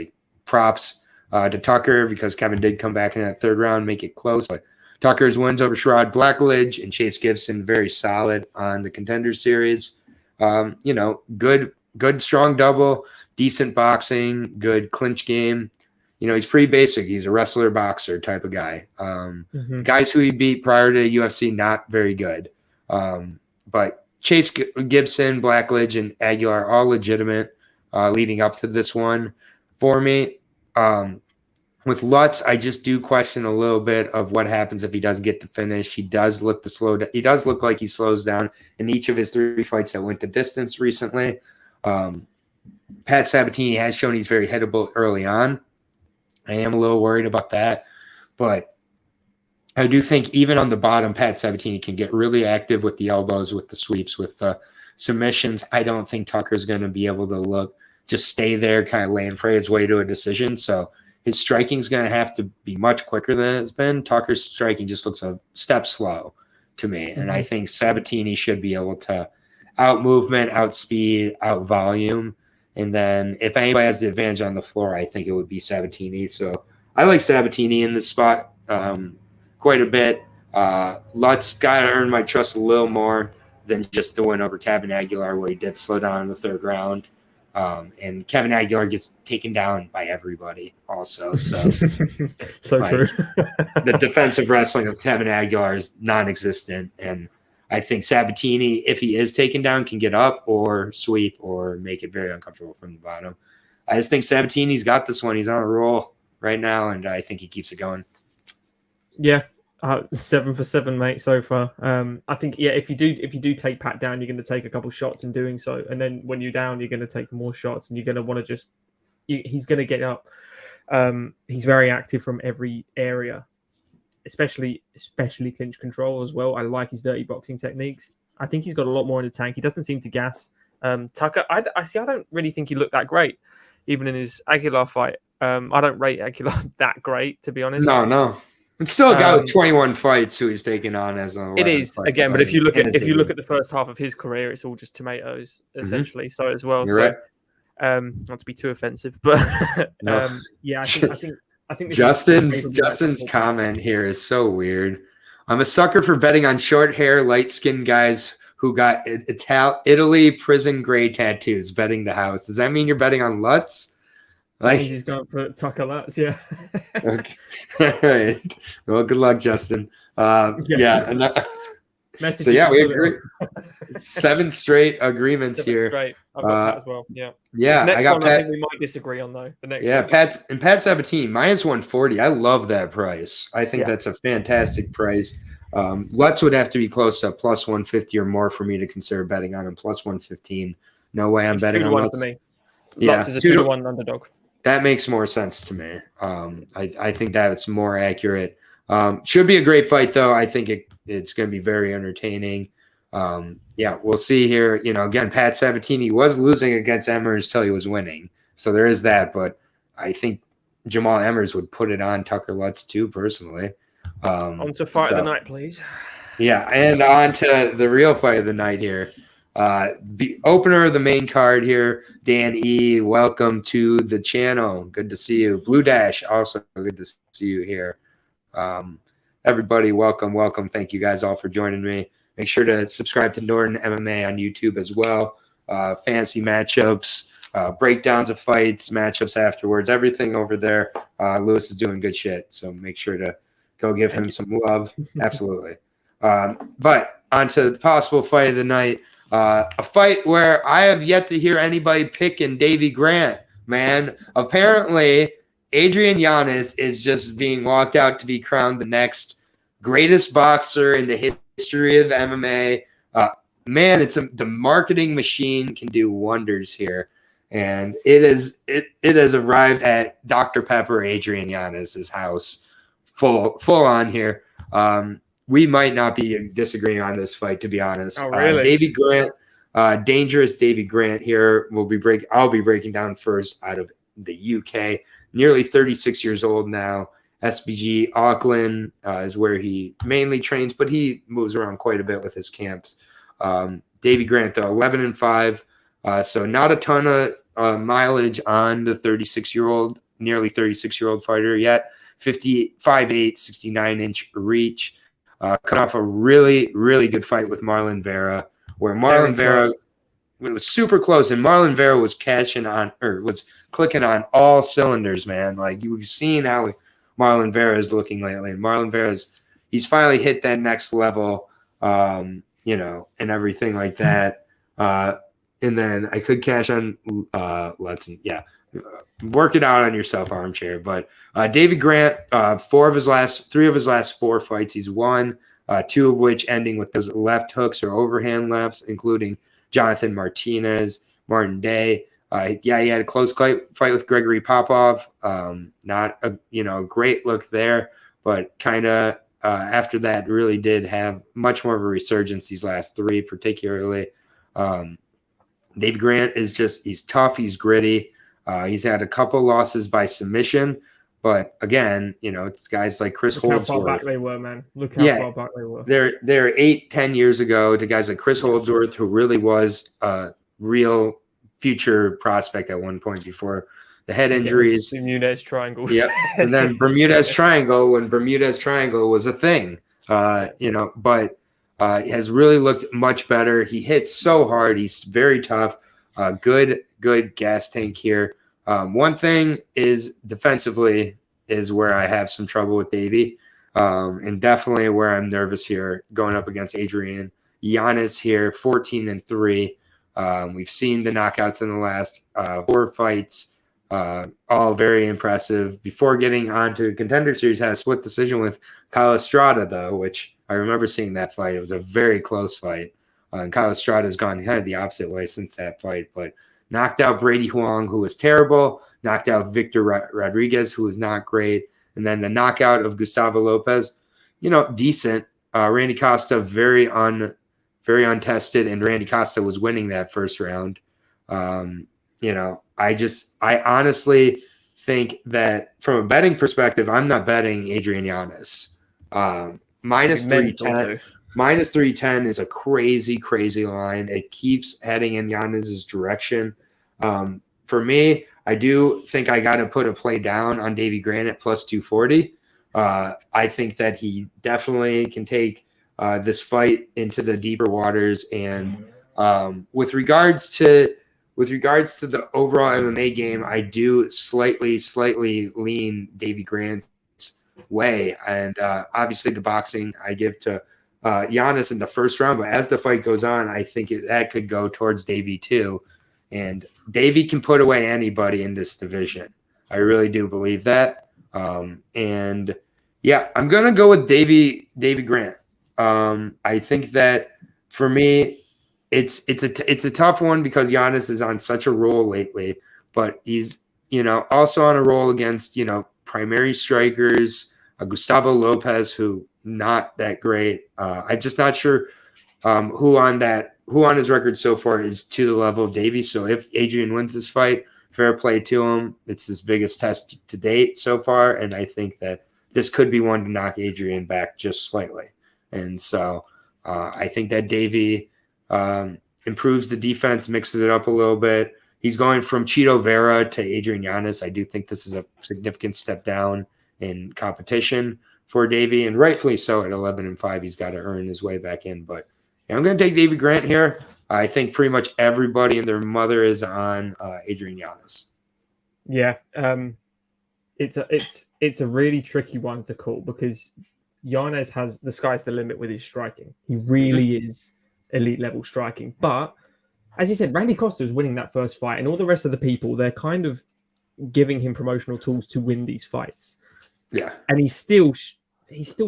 props to Tucker, because Kevin did come back in that third round, make it close. But Tucker's wins over Sherrod Blackledge and Chase Gibson, very solid on the Contender Series. Good strong double, decent boxing, good clinch game. He's pretty basic. He's a wrestler, boxer type of guy. Guys who he beat prior to UFC, not very good. But Chase Gibson, Blackledge, and Aguilar, all legitimate leading up to this one for me. With Lutz, I just do question a little bit of what happens if he doesn't get the finish. He does look to slow down. He does look like he slows down in each of his 3 fights that went the distance recently. Pat Sabatini has shown he's very hittable early on. I am a little worried about that, but I do think even on the bottom, Pat Sabatini can get really active with the elbows, with the sweeps, with the submissions. I don't think Tucker's going to be able to just stay there, kind of lay and pray his way to a decision. So his striking is going to have to be much quicker than it's been. Tucker's striking just looks a step slow to me, and I think Sabatini should be able to out movement, out speed, out volume. And then if anybody has the advantage on the floor, I think it would be Sabatini. So I like Sabatini in this spot quite a bit. Lutz got to earn my trust a little more than just the win over Kevin Aguilar, where he did slow down in the third round. And Kevin Aguilar gets taken down by everybody also. So, true. The defensive wrestling of Kevin Aguilar is non-existent. And I think Sabatini, if he is taken down, can get up or sweep or make it very uncomfortable from the bottom. I just think Sabatini's got this one. He's on a roll right now, and I think he keeps it going. Yeah, 7 for 7, mate, so far. I think, if you do take Pat down, you're going to take a couple shots in doing so, and then when you're down, you're going to take more shots, and you're going to want to he's going to get up. He's very active from every area, especially clinch control as well. I like his dirty boxing techniques. I think he's got a lot more in the tank. He doesn't seem to gas. Tucker, I don't really think he looked that great, even in his Aguilar fight. I don't rate Aguilar that great, to be honest. No. It's still a guy with 21 fights who he's taken on as an 11 It is fight again, fight. but if you look at the first half of his career, it's all just tomatoes essentially. So as well, You're right. Not to be too offensive, but I think Justin's comment here is so weird. I'm a sucker for betting on short hair, light skinned guys who got Italy prison gray tattoos. Betting the house. Does that mean you're betting on Lutz? He's going to put Tucker Lutz, yeah. Okay. All right. Well, good luck, Justin. Yeah. So yeah, we agree. 7 straight agreements here. Great. I've got that as well. Yeah. Yeah. This next I got one, Pat. I think we might disagree on though. The next one. Pat Sabatini minus 140. I love that price. I think that's a fantastic price. Lutz would have to be close to plus 150 or more for me to consider betting on him. Plus 115. No way I'm betting on Lutz. For me. Lutz is a 2-1 underdog. That makes more sense to me. I think that's more accurate. Should be a great fight, though. I think it's going to be very entertaining. We'll see here. Again, Pat Sabatini was losing against Emmers till he was winning. So there is that. But I think Jamal Emmers would put it on Tucker Lutz, too, personally. On to fight of the night, please. Yeah, and on to the real fight of the night here. The opener of the main card here, Dan E. Welcome to the channel. Good to see you. Blue Dash, also good to see you here. Everybody, welcome. Thank you guys all for joining me. Make sure to subscribe to Norton MMA on YouTube as well. Fantasy matchups, breakdowns of fights, matchups afterwards, everything over there. Lewis is doing good shit, so make sure to go give him some love. Absolutely. But on to the possible fight of the night. A fight where I have yet to hear anybody picking Davy Grant, man. Apparently, Adrian Yanez is just being walked out to be crowned the next greatest boxer in the history of MMA. Man, the marketing machine can do wonders here. And it has arrived at Dr. Pepper Adrian Yanez's house full on here. We might not be disagreeing on this fight, to be honest. Oh, really? Davy Grant, dangerous Davy Grant here. I'll be breaking down first out of the UK. Nearly 36 years old now. SBG Auckland is where he mainly trains, but he moves around quite a bit with his camps. Davy Grant, though, 11-5. So not a ton of mileage on the 36-year-old, nearly 36-year-old fighter yet. 5'8", 69-inch reach. Cut off a really, really good fight with Marlon Vera, where Marlon Vera, it was super close, and Marlon Vera was was clicking on all cylinders, man. Like, you've seen how Marlon Vera is looking lately. And Marlon Vera's, he's finally hit that next level, and everything like that. And then I could cash on Lutz. Yeah. Work it out on yourself, armchair. But Davy Grant, 3 of his last 4 fights he's won, 2 of which ending with those left hooks or overhand lefts, including Jonathan Martinez, Martin Day. He had a close fight with Gregory Popov. Not a great look there, but kind of after that really did have much more of a resurgence these last 3, particularly. Davy Grant he's tough, he's gritty. He's had a couple losses by submission, but again, it's guys like Chris Holdsworth. Look how far back they were, man. Look how far back they were. They're 8-10 years ago to guys like Chris Holdsworth, who really was a real future prospect at one point before the head injuries. Bermudez Triangle. Yep. And then Bermudez Triangle, when Bermudez Triangle was a thing, but has really looked much better. He hits so hard. He's very tough. Good gas tank here. One thing is defensively is where I have some trouble with Davy, and definitely where I'm nervous here going up against Adrian Yanez here, 14-3. We've seen the knockouts in the last 4 fights, all very impressive. Before getting onto Contender Series, had a split decision with Kyle Estrada, though, which I remember seeing that fight. It was a very close fight. And Kyle Estrada has gone kind of the opposite way since that fight, but knocked out Brady Kwang, who was terrible, knocked out Victor Rodriguez, who was not great, and then the knockout of Gustavo Lopez, decent. Randy Costa, very untested, and Randy Costa was winning that first round. I honestly think that from a betting perspective, I'm not betting Adrian Yanez. Minus 310. Minus 310 is a crazy, crazy line. It keeps heading in Yanez's direction. For me, I do think I got to put a play down on Davy Grant at plus 240. I think that he definitely can take this fight into the deeper waters. And with regards to the overall MMA game, I do slightly lean Davy Grant's way. And obviously the boxing I give to Yanez in the first round, but as the fight goes on, I think that could go towards Davy too. And Davy can put away anybody in this division. I really do believe that. And yeah, I'm gonna go with Davy Grant. I think that for me, it's a tough one because Yanez is on such a roll lately, but he's also on a roll against primary strikers, Gustavo Lopez, who not that great. I'm just not sure who on his record so far is to the level of Davy. So if Adrian wins this fight, fair play to him. It's his biggest test to date so far, and I think that this could be one to knock Adrian back just slightly. And so I think that Davy improves the defense, mixes it up a little bit. He's going from Chito Vera to Adrian Yanez. I do think this is a significant step down in competition for Davy, and rightfully so. At 11-5, he's got to earn his way back in. But I'm going to take Davy Grant here. I think pretty much everybody and their mother is on Adrian Yanez. Yeah, it's a really tricky one to call because Yanez has the sky's the limit with his striking. He really is elite level striking. But as you said, Randy Costa is winning that first fight, and all the rest of the people, they're kind of giving him promotional tools to win these fights. Yeah, and he's still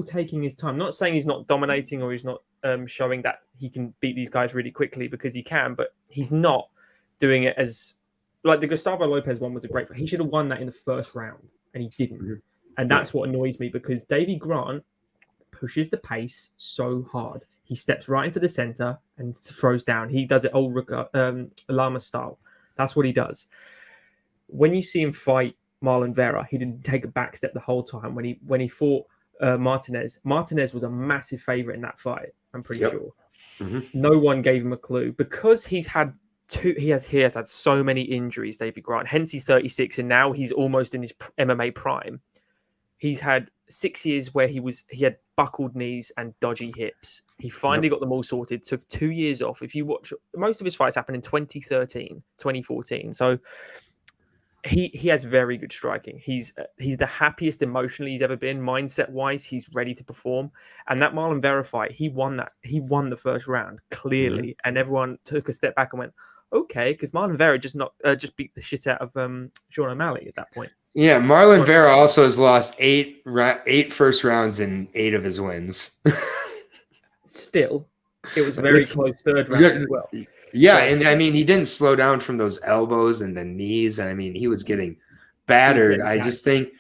taking his time. Not saying he's not dominating or he's not showing that he can beat these guys really quickly, because he can, but he's not doing it as like the Gustavo Lopez one was a great fight. He should have won that in the first round, and he didn't. Mm-hmm. And that's what annoys me, because Davy Grant pushes the pace so hard. He steps right into the center and throws down. He does it old Lama style. That's what he does. When you see him fight Marlon Vera, he didn't take a back step the whole time. When he fought Martinez was a massive favorite in that fight, I'm pretty sure. Mm-hmm. No one gave him a clue, because he has had so many injuries, Davy Grant. Hence he's 36, and now he's almost in his MMA prime. He's had 6 years where he had buckled knees and dodgy hips. He finally got them all sorted. Took 2 years off. If you watch, most of his fights happened in 2013, 2014. So he has very good striking. He's the happiest emotionally he's ever been. Mindset wise, he's ready to perform. And that Marlon Vera fight, he won that. He won the first round clearly, and everyone took a step back and went, okay, because Marlon Vera just beat the shit out of Sean O'Malley at that point. Yeah, Marlon Vera also has lost eight first rounds in 8 of his wins. Still, it was very close third round as well. Yeah, and I mean, he didn't slow down from those elbows and the knees. I mean, he was getting battered. I think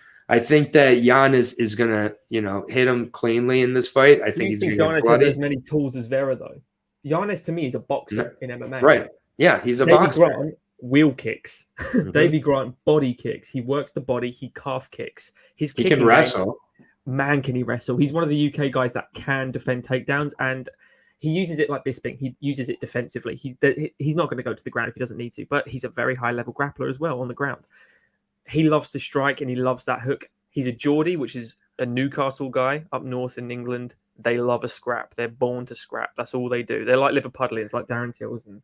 that Giannis is gonna, hit him cleanly in this fight. I think he's gonna get bloody. Has as many tools as Vera, though. Giannis to me is a boxer in MMA. Right. Yeah, he's a Davy boxer. Grant, wheel kicks. Davy Grant, body kicks. He works the body. He calf kicks. He can wrestle. Man, can he wrestle? He's one of the UK guys that can defend takedowns, and he uses it like Bisping. He uses it defensively. He's not going to go to the ground if he doesn't need to, but he's a very high-level grappler as well on the ground. He loves to strike, and he loves that hook. He's a Geordie, which is a Newcastle guy up north in England. They love a scrap. They're born to scrap. That's all they do. They're like Liverpudlians, like Darren Tills and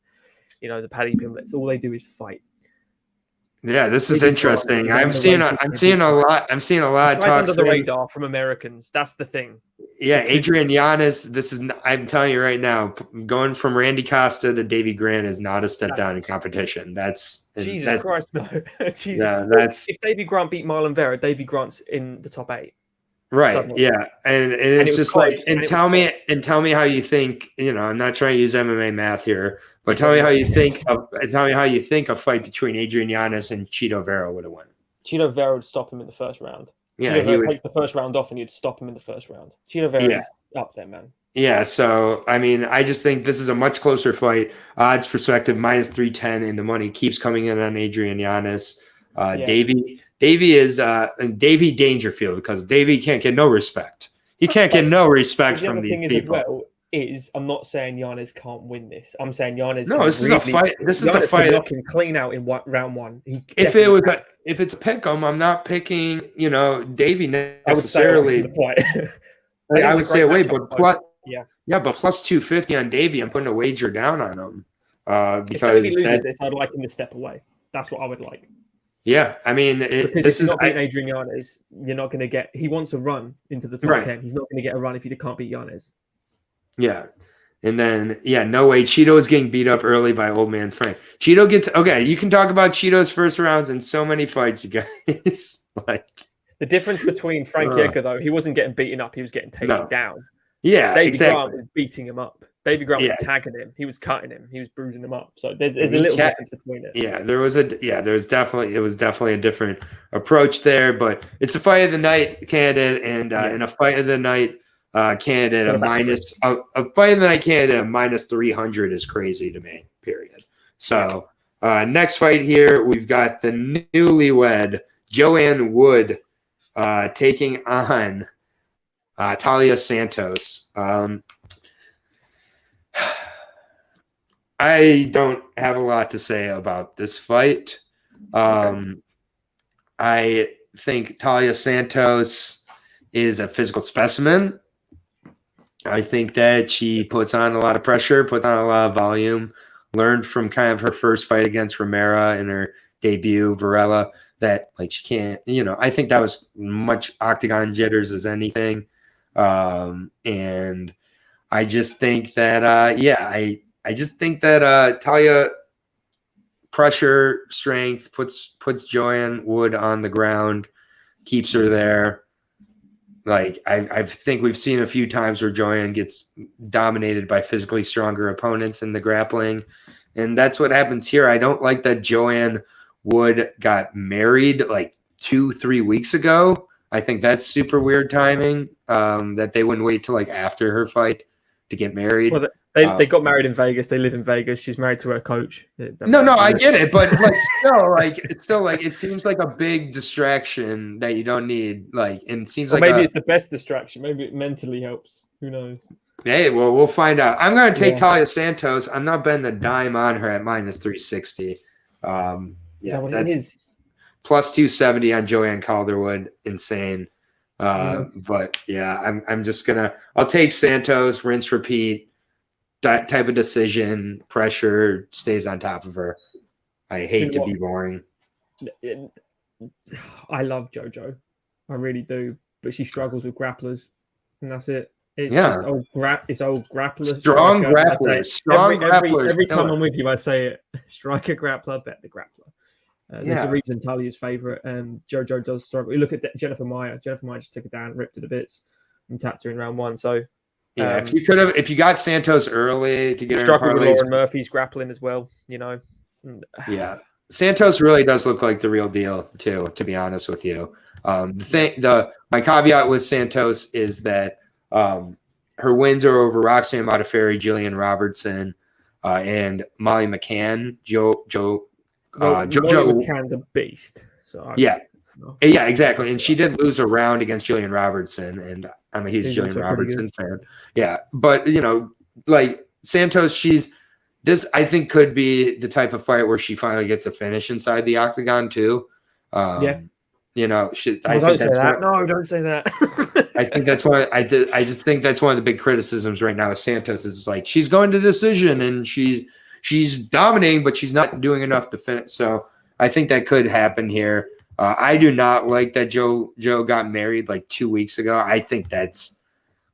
the Paddy Pimblets. All they do is fight. Yeah, this is interesting. I'm seeing a lot of talk under the radar from Americans. That's the thing. Yeah, Adrian Giannis. I'm telling you right now, going from Randy Costa to Davy Grant is not a step down in competition. Jesus Christ, no. Jesus. Yeah, if Davy Grant beat Marlon Vera, Davy Grant's in the top 8. Right. Suddenly. Yeah. And it's just close, tell me how you think, I'm not trying to use MMA math here, but tell me how you think a fight between Adrian Giannis and Chito Vera would have won. Chito Vera would stop him in the first round. Yeah, he would take the first round off and you'd stop him in the first round. Chito Vera is up there, man. Yeah, so I mean, I just think this is a much closer fight. Odds perspective, -310, and the money keeps coming in on Adrian Giannis. Davey is Davey Dangerfield, because Davey can't get no respect. He can't get no respect from these people. I'm not saying Giannis can't win this. I'm saying Giannis. No, this is a fight. This is the fight. Knock him clean out in round 1. If it's a pick 'em, I'm not picking. Davey necessarily. I would say away, but but plus 250 on Davey. I'm putting a wager down on him because if Davey loses this, I'd like him to step away. That's what I would like. Yeah, I mean, this is not beating Adrian Giannis. You're not going to get. He wants a run into the top 10. He's not going to get a run if you can't beat Giannis. Yeah. And then, no way. Cheeto is getting beat up early by old man Frank. Cheeto gets, you can talk about Cheeto's first rounds in so many fights, you guys. The difference between Frank Yeager, though, he wasn't getting beaten up. He was getting taken down. Yeah, David Grant was beating him up. David Grant was tagging him. He was cutting him. He was bruising him up. So there's a little difference between it. Yeah, it was definitely a different approach there, but it's a fight of the night candidate, and in a fight of the night candidate, a fight of the night candidate -300 is crazy to me. Period. So next fight here, we've got the newlywed Joanne Wood taking on Talia Santos. I don't have a lot to say about this fight. I think Talia Santos is a physical specimen. I think that she puts on a lot of pressure, puts on a lot of volume, learned from kind of her first fight against Romero in her debut, Varela, that she can't, I think that was much octagon jitters as anything. And I just think that I just think that Talia pressure strength puts Joanne Wood on the ground, keeps her there. Like I think we've seen a few times where Joanne gets dominated by physically stronger opponents in the grappling, and that's what happens here. I don't like that Joanne Wood got married like 2-3 weeks ago. I think that's super weird timing. That they wouldn't wait till like after her fight to get married. Well, they got married in Vegas. They live in Vegas. She's married to her coach. No, I get it, but still, it seems like a big distraction that you don't need. Like, and it seems like maybe it's the best distraction. Maybe it mentally helps. Who knows? Hey, well, we'll find out. I'm going to take Talia Santos. I'm not betting a dime on her at -360. That's plus 270 on Joanne Calderwood. Insane. But yeah, I'm just I'll take Santos, rinse, repeat. That type of decision, pressure stays on top of her. I hate to be boring. I love JoJo. I really do. But she struggles with grapplers. And that's it. It's old grapplers. Strong grapplers. Every time I'm with you, I say it. Striker grappler, bet the grappler. There's a reason Talia's favourite. And JoJo does struggle. You look at Jennifer Meyer. Jennifer Meyer just took her down, ripped her to bits, and tapped her in round 1. So yeah, if you got Santos early to get her struggled with Lauren Murphy's grappling as well, Yeah, Santos really does look like the real deal too. To be honest with you, my caveat with Santos is that her wins are over Roxanne Modafferi, Jillian Robertson, and Molly McCann. JoJo McCann's a beast. So yeah, exactly. And she did lose a round against Jillian Robertson, and I'm a huge Jillian Robertson fan. Yeah, but like Santos, this I think could be the type of fight where she finally gets a finish inside the octagon too. Don't say that. No, don't say that. I think that's why I just think that's one of the big criticisms right now of Santos is like she's going to decision and she's dominating, but she's not doing enough to finish. So I think that could happen here. I do not like that Joe got married like 2 weeks ago. I think that's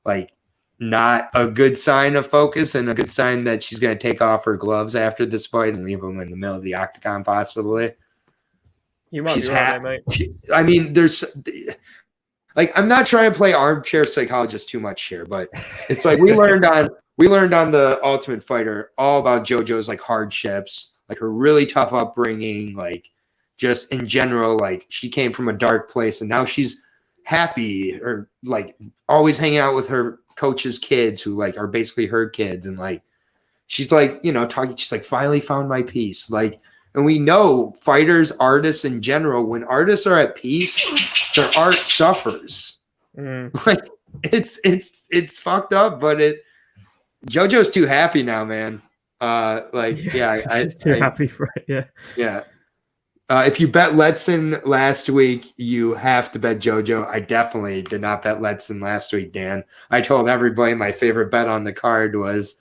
like not a good sign of focus and a good sign that she's going to take off her gloves after this fight and leave them in the middle of the octagon possibly. You might be right, mate. There's like I'm not trying to play armchair psychologist too much here, but it's like we learned on the Ultimate Fighter all about JoJo's like hardships, like her really tough upbringing, like just in general, like she came from a dark place and now she's happy or like always hanging out with her coach's kids who like are basically her kids. And like, she's like, talking, she's like, finally found my peace. Like, and we know fighters, artists in general, when artists are at peace, their art suffers. Like it's fucked up, but JoJo's too happy now, man. She's too happy for it. Yeah. Yeah. If you bet Letson last week, you have to bet JoJo. I definitely did not bet Letson last week, Dan. I told everybody my favorite bet on the card was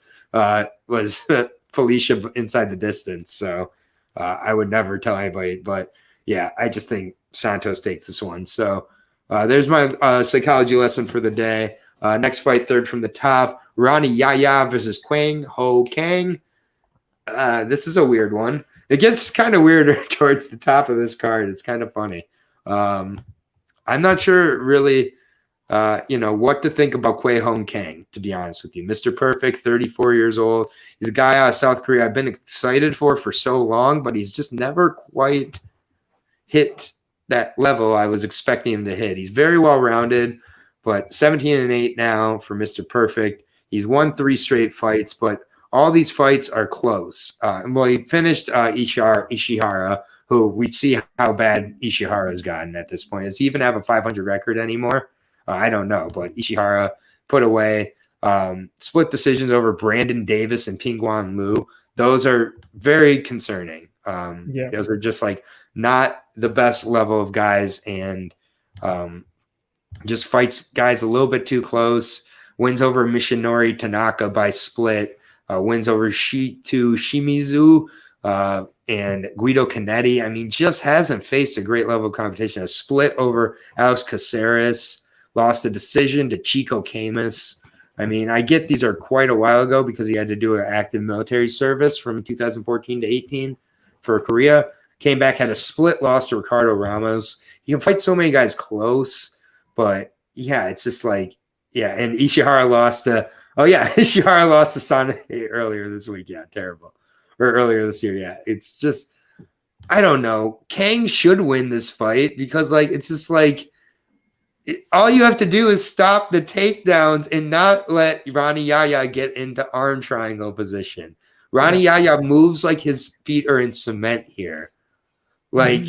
Felicia inside the distance. So I would never tell anybody. But yeah, I just think Santos takes this one. So there's my psychology lesson for the day. Next fight, third from the top, Ronnie Yaya versus Kwang Ho Kang. This is a weird one. It gets kind of weirder towards the top of this card. It's kind of funny. I'm not sure really, what to think about Kwang Ho Kang, to be honest with you. Mr. Perfect, 34 years old. He's a guy out of South Korea I've been excited for so long, but he's just never quite hit that level I was expecting him to hit. He's very well-rounded, but 17-8 now for Mr. Perfect. He's won 3 straight fights, but all these fights are close. He finished Ishihara, who we see how bad Ishihara has gotten at this point. Does he even have a 500 record anymore? I don't know, but Ishihara put away. Split decisions over Brandon Davis and Pingguan Liu. Those are very concerning. Those are just like not the best level of guys and just fights guys a little bit too close. Wins over Mishinori Tanaka by split. Wins over Shitu Shimizu and Guido Canetti. I mean, just hasn't faced a great level of competition. A split over Alex Caceres. Lost the decision to Chico Camus. I mean, I get these are quite a while ago because he had to do an active military service from 2014 to 18 for Korea. Came back, had a split loss to Ricardo Ramos. You can fight so many guys close, but yeah, it's just like, yeah. And Ishihara lost to, Ishihara lost to Sane earlier this week. Yeah, terrible. Or earlier this year. Yeah, it's just, I don't know. Kang should win this fight because, like, it's just like, all you have to do is stop the takedowns and not let Ronnie Yaya get into arm triangle position. Ronnie Yaya moves like his feet are in cement here. Like,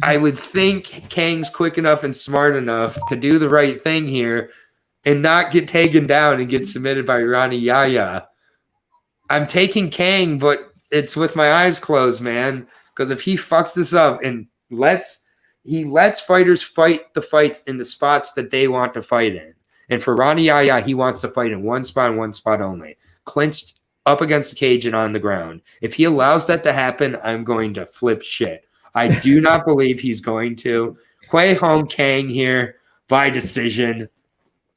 I would think Kang's quick enough and smart enough to do the right thing here and not get taken down and get submitted by Ronnie Yaya. I'm taking Kang, but it's with my eyes closed, man. Because if he fucks this up and lets fighters fight the fights in the spots that they want to fight in. And for Ronnie Yaya, he wants to fight in one spot and one spot only. Clinched up against the cage and on the ground. If he allows that to happen, I'm going to flip shit. I do not believe he's going to. Kwang home Kang here by decision.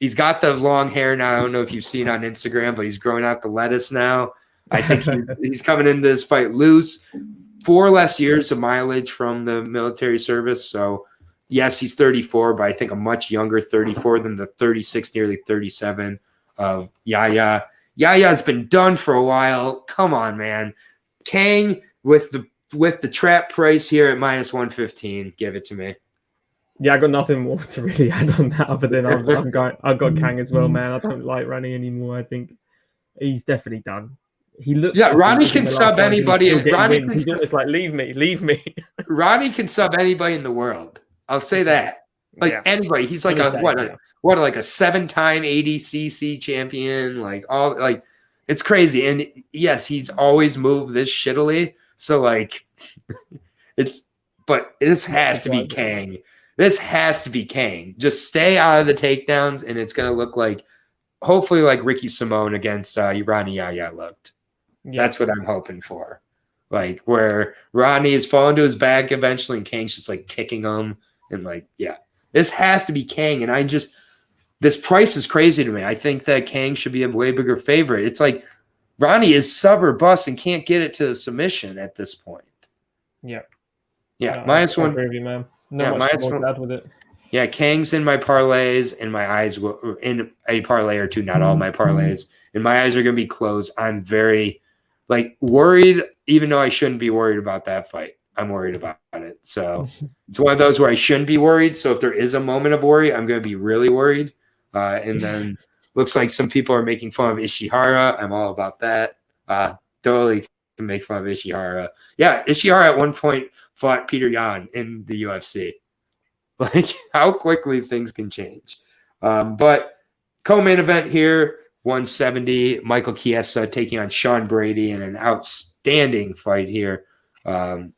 He's got the long hair now. I don't know if you've seen on Instagram, but he's growing out the lettuce now. I think he's coming into this fight loose. 4 less years of mileage from the military service. So, yes, he's 34, but I think a much younger 34 than the 36, nearly 37 of Yaya. Yaya's been done for a while. Come on, man. Kang with the trap price here at -115. Give it to me. Yeah, I got nothing more to really add on that other than I've got Kang as well, man. I don't like Ronnie anymore. I think he's definitely done. He looks. Yeah, Ronnie can sub anybody. He's almost like, leave me. Ronnie can sub anybody in the world. I'll say that. Like anybody. He's like like a 7-time ADCC champion. Like it's crazy. And yes, he's always moved this shittily. So like, but this has to be Kang. This has to be Kang. Just stay out of the takedowns, and it's gonna look like, hopefully, like Ricky Simone against Ronnie Yaya looked. Yeah. That's what I'm hoping for. Like, where Ronnie is falling to his back eventually, and Kang's just like kicking him, and like, yeah, this has to be Kang. And this price is crazy to me. I think that Kang should be a way bigger favorite. It's like Ronnie is sub or bust and can't get it to the submission at this point. Yeah. Yeah. -1. I agree with you, man. No, -1 with it. Yeah, Kang's in my parlays, and my eyes will in a parlay or two, not all my parlays, and my eyes are going to be closed. I'm very worried, even though I shouldn't be worried about that fight. I'm worried about it. So it's one of those where I shouldn't be worried. So if there is a moment of worry, I'm going to be really worried. And then looks like some people are making fun of Ishihara. I'm all about that. Totally can make fun of Ishihara. Yeah, Ishihara at one point fought Peter Yan in the UFC. Like, how quickly things can change. But co-main event here, 170, Michael Kiesa taking on Sean Brady in an outstanding fight here.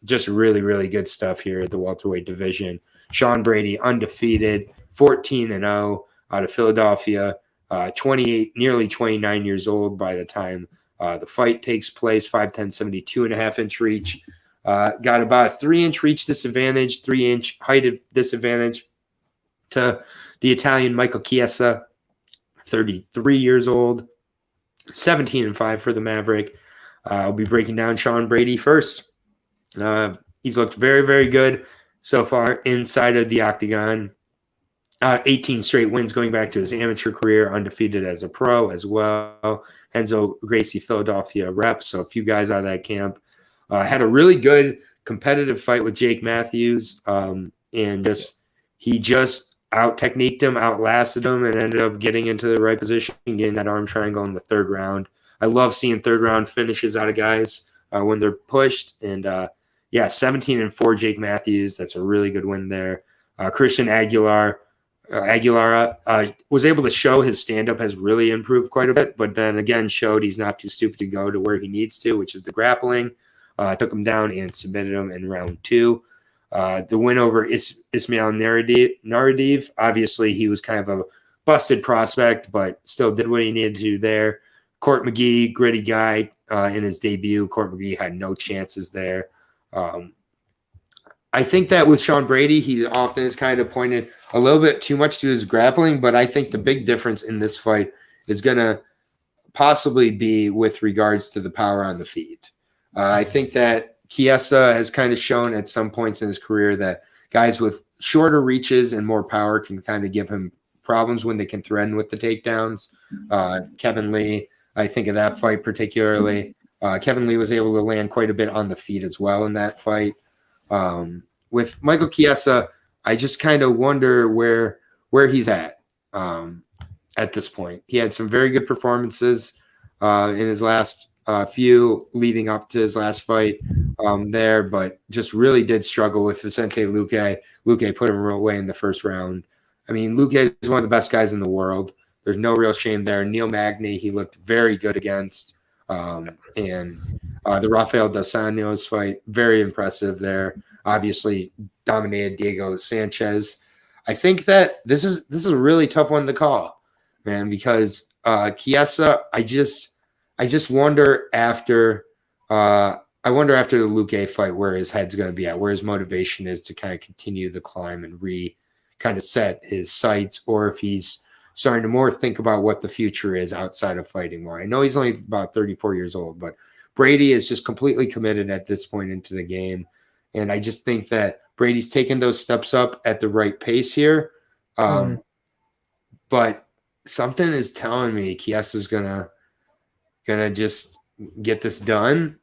Just really, really good stuff here at the welterweight division. Sean Brady undefeated, 14-0 out of Philadelphia, 28, nearly 29 years old by the time the fight takes place, 5'10", 72.5-inch reach. Got about a 3-inch reach disadvantage, 3-inch height disadvantage to the Italian Michael Chiesa, 33 years old, 17-5 for the Maverick. I'll be breaking down Sean Brady first. He's looked very, very good so far inside of the octagon. 18 straight wins going back to his amateur career, undefeated as a pro as well. Renzo Gracie, Philadelphia rep, so a few guys out of that camp. Had a really good competitive fight with Jake Matthews, and he just out-techniqued him, outlasted him, and ended up getting into the right position and getting that arm triangle in the third round. I love seeing third-round finishes out of guys when they're pushed. And, 17-4 Jake Matthews. That's a really good win there. Christian Aguilar was able to show his stand-up has really improved quite a bit, but then again showed he's not too stupid to go to where he needs to, which is the grappling. Took him down and submitted him in round 2. The win over Ismail Naradiv, obviously he was kind of a busted prospect, but still did what he needed to do there. Court Mcgee, gritty guy in his debut. Court Mcgee had no chances there. I think that with Sean Brady, he often is kind of pointed a little bit too much to his grappling, but I think the big difference in this fight is going to possibly be with regards to the power on the feet. I think that Kiesa has kind of shown at some points in his career that guys with shorter reaches and more power can kind of give him problems when they can threaten with the takedowns. Kevin Lee, I think of that fight particularly. Kevin Lee was able to land quite a bit on the feet as well in that fight. With Michael Kiesa, I just kind of wonder where he's at this point. He had some very good performances in his last few leading up to his last fight there, but just really did struggle with Vicente Luque. Luque put him away in the first round. I mean, Luque is one of the best guys in the world. There's no real shame there. Neil Magny, he looked very good against. And the Rafael Dos Anjos fight, very impressive there. Obviously dominated Diego Sanchez. I think that this is a really tough one to call, man, because Kiesa, I just wonder after the Luque fight where his head's going to be at, where his motivation is to kind of continue the climb and kind of set his sights, or if he's starting to more think about what the future is outside of fighting more. I know he's only about 34 years old, but Brady is just completely committed at this point into the game. And I just think that Brady's taken those steps up at the right pace here. But something is telling me Kiesa's gonna just get this done.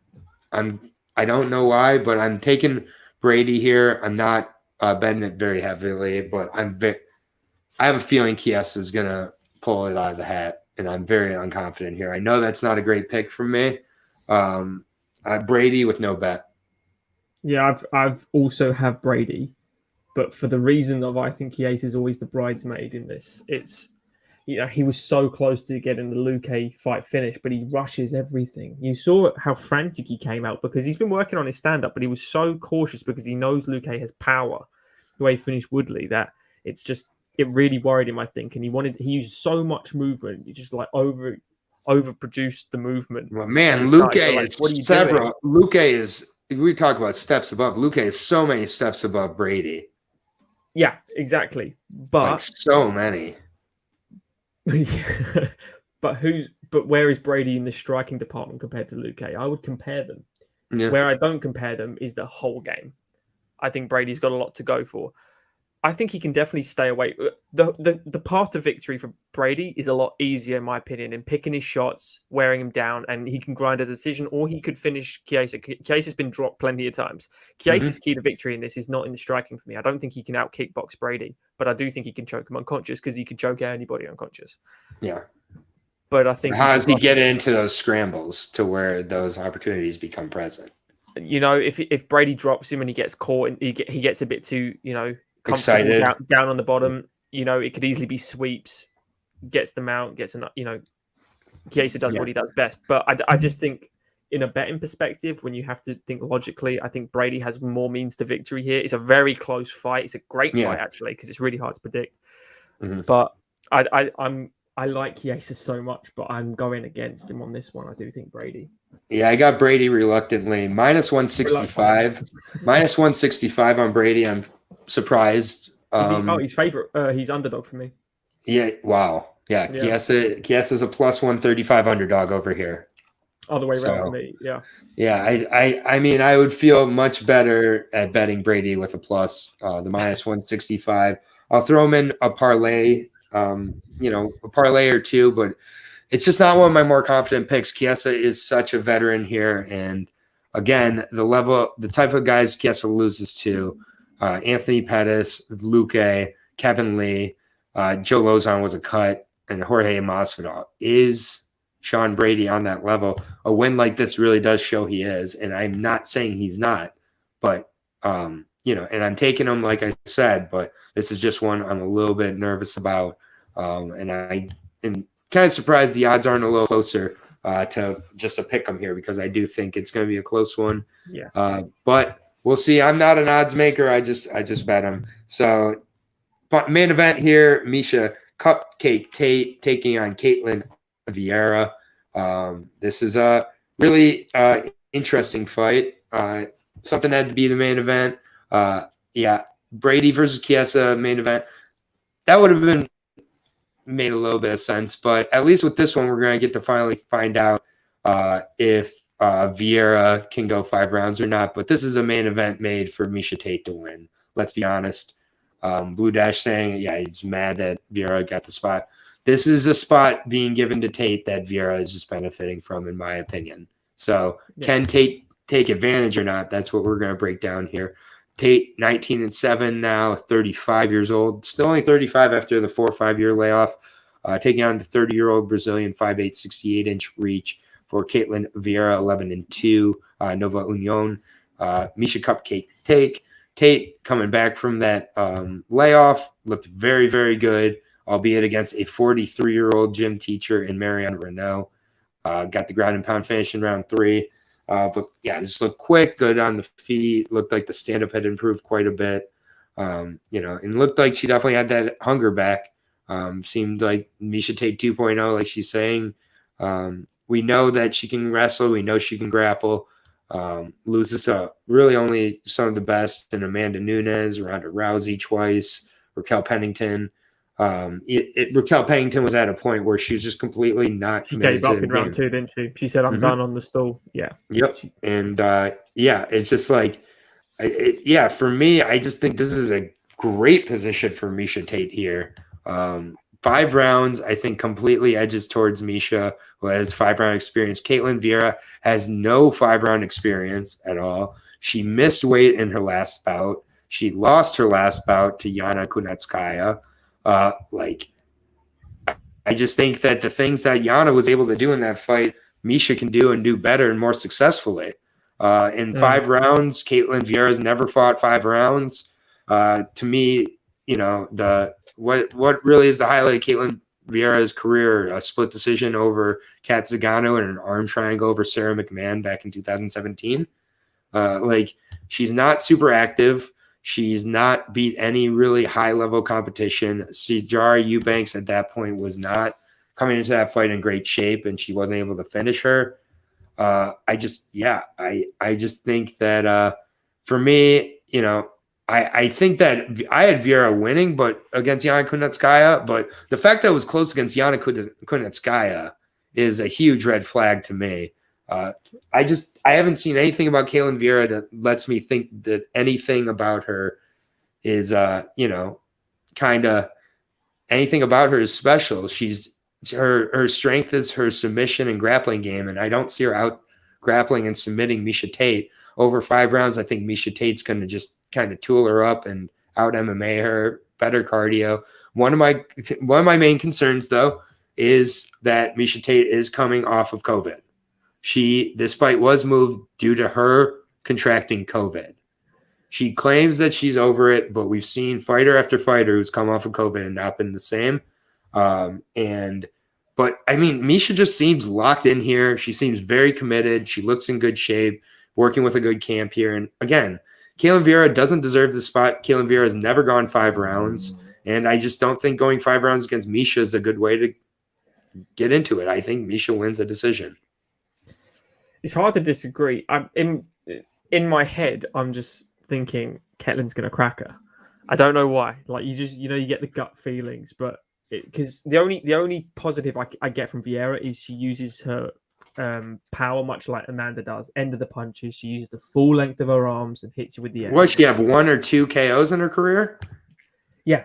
I don't know why, but I'm taking Brady here. I'm not betting it very heavily, but I have a feeling Kiesa is going to pull it out of the hat, and I'm very unconfident here. I know that's not a great pick from me. Brady with no bet. Yeah, I've also have Brady, but for the reason of I think Kiesa is always the bridesmaid in this. It's, he was so close to getting the Luque fight finished, but he rushes everything. You saw how frantic he came out because he's been working on his stand-up, but he was so cautious because he knows Luque has power, the way he finished Woodley, that it really worried him, I think. And he used so much movement. He just overproduced the movement. Well, man, Luque is, we talk about steps above. Luque is so many steps above Brady. Yeah, exactly. But so many. But where is Brady in the striking department compared to Luque? I would compare them. Yeah. Where I don't compare them is the whole game. I think Brady's got a lot to go for. I think he can definitely stay away. The path to victory for Brady is a lot easier, in my opinion, in picking his shots, wearing him down, and he can grind a decision, or he could finish Kiesa. Kiesa's been dropped plenty of times. Kiesa's key to victory in this is not in the striking for me. I don't think he can out-kickbox Brady, but I do think he can choke him unconscious because he can choke anybody unconscious. Yeah. But I think... How does he get into those scrambles to where those opportunities become present? If Brady drops him and he gets caught, and he gets a bit too, excited down on the bottom, it could easily be sweeps, gets them out, Kiesa does what he does best. But I just think in a betting perspective, when you have to think logically, I think Brady has more means to victory here. It's a very close fight. It's a great fight, actually, because it's really hard to predict. But I like Kiesa so much, but I'm going against him on this one. I do think Brady. Yeah, I got Brady reluctantly. Minus 165. Minus 165 on Brady. I'm surprised. He's favorite. He's underdog for me. Yeah. Wow. Yeah. Kiesa's a plus 135 underdog over here. Other way around for me. Yeah. Yeah. I mean, I would feel much better at betting Brady with a plus, the minus 165. I'll throw him in a parlay, a parlay or two, but it's just not one of my more confident picks. Kiesa is such a veteran here. And again, the type of guys Kiesa loses to, Anthony Pettis, Luque, Kevin Lee, Joe Lozon was a cut, and Jorge Masvidal. Is Sean Brady on that level? A win like this really does show he is, and I'm not saying he's not, but and I'm taking him like I said, but this is just one I'm a little bit nervous about, and I am kind of surprised the odds aren't a little closer to just a pick 'em here, because I do think it's going to be a close one. Yeah. But we'll see. I'm not an odds maker. I just bet him. So main event here, Miesha Cupcake Tate taking on Ketlen Viera. This is a really interesting fight. Something had to be the main event. Brady versus Kiesa main event. That would have been made a little bit of sense. But at least with this one, we're going to get to finally find out if Viera can go 5 rounds or not. But this is a main event made for Miesha Tate to win. Let's be honest. Blue Dash saying, yeah, he's mad that Viera got the spot. This is a spot being given to Tate that Viera is just benefiting from, in my opinion. So can Tate take advantage or not? That's what we're going to break down here. Tate, 19-7 now, 35 years old. Still only 35 after the 4 or 5 year layoff. Taking on the 30-year-old Brazilian 5'8", 68-inch reach for Ketlen Viera, 11-2, Nova Union. Miesha Cupcake Tate coming back from that layoff, looked very, very good, albeit against a 43-year-old gym teacher in Marianne Renault. Got the ground and pound finish in round 3. But yeah, just looked quick, good on the feet. Looked like the stand-up had improved quite a bit. And looked like she definitely had that hunger back. Seemed like Miesha Tate 2.0, like she's saying. We know that she can wrestle. We know she can grapple. Loses to really only some of the best in Amanda Nunes, Ronda Rousey twice, Raquel Pennington. Raquel Pennington was at a point where she was just completely not committed. She gave up in round 2, didn't she? She said, I'm done on the stool. Yeah. Yep. And it's just like, for me, I just think this is a great position for Miesha Tate here. 5 rounds, I think, completely edges towards Miesha, who has 5-round experience. Ketlen Viera has no 5-round experience at all. She missed weight in her last bout. She lost her last bout to Yana Kunitskaya. I just think that the things that Yana was able to do in that fight, Miesha can do and do better and more successfully. In 5 rounds, Ketlen Viera's never fought 5 rounds. To me, what really is the highlight of Ketlen Viera's career? A split decision over Kat Zagano and an arm triangle over Sarah McMahon back in 2017. She's not super active. She's not beat any really high-level competition. Sijara Eubanks at that point was not coming into that fight in great shape, and she wasn't able to finish her. I just think that for me, I think that I had Viera winning, but against Yana Kunitskaya. But the fact that it was close against Yana Kunitskaya is a huge red flag to me. I haven't seen anything about Ketlen Viera that lets me think that anything about her is, kind of anything about her is special. Her strength is her submission and grappling game, and I don't see her out grappling and submitting Miesha Tate over 5 rounds. I think Miesha Tate's going to just kind of tool her up and out MMA her, better cardio. One of my main concerns, though, is that Miesha Tate is coming off of COVID. This fight was moved due to her contracting COVID. She claims that she's over it, but we've seen fighter after fighter who's come off of COVID and not been the same. But I mean, Miesha just seems locked in here. She seems very committed. She looks in good shape, working with a good camp here. And again, Ketlen Viera doesn't deserve the spot. Ketlen Viera has never gone 5 rounds. And I just don't think going 5 rounds against Miesha is a good way to get into it. I think Miesha wins the decision. It's hard to disagree. In my head, I'm just thinking Ketlen's going to crack her. I don't know why. Like you get the gut feelings, but because the only positive I get from Viera is she uses her power much like Amanda does. End of the punches. She uses the full length of her arms and hits you with the end. What, she have 1 or 2 KOs in her career? Yeah,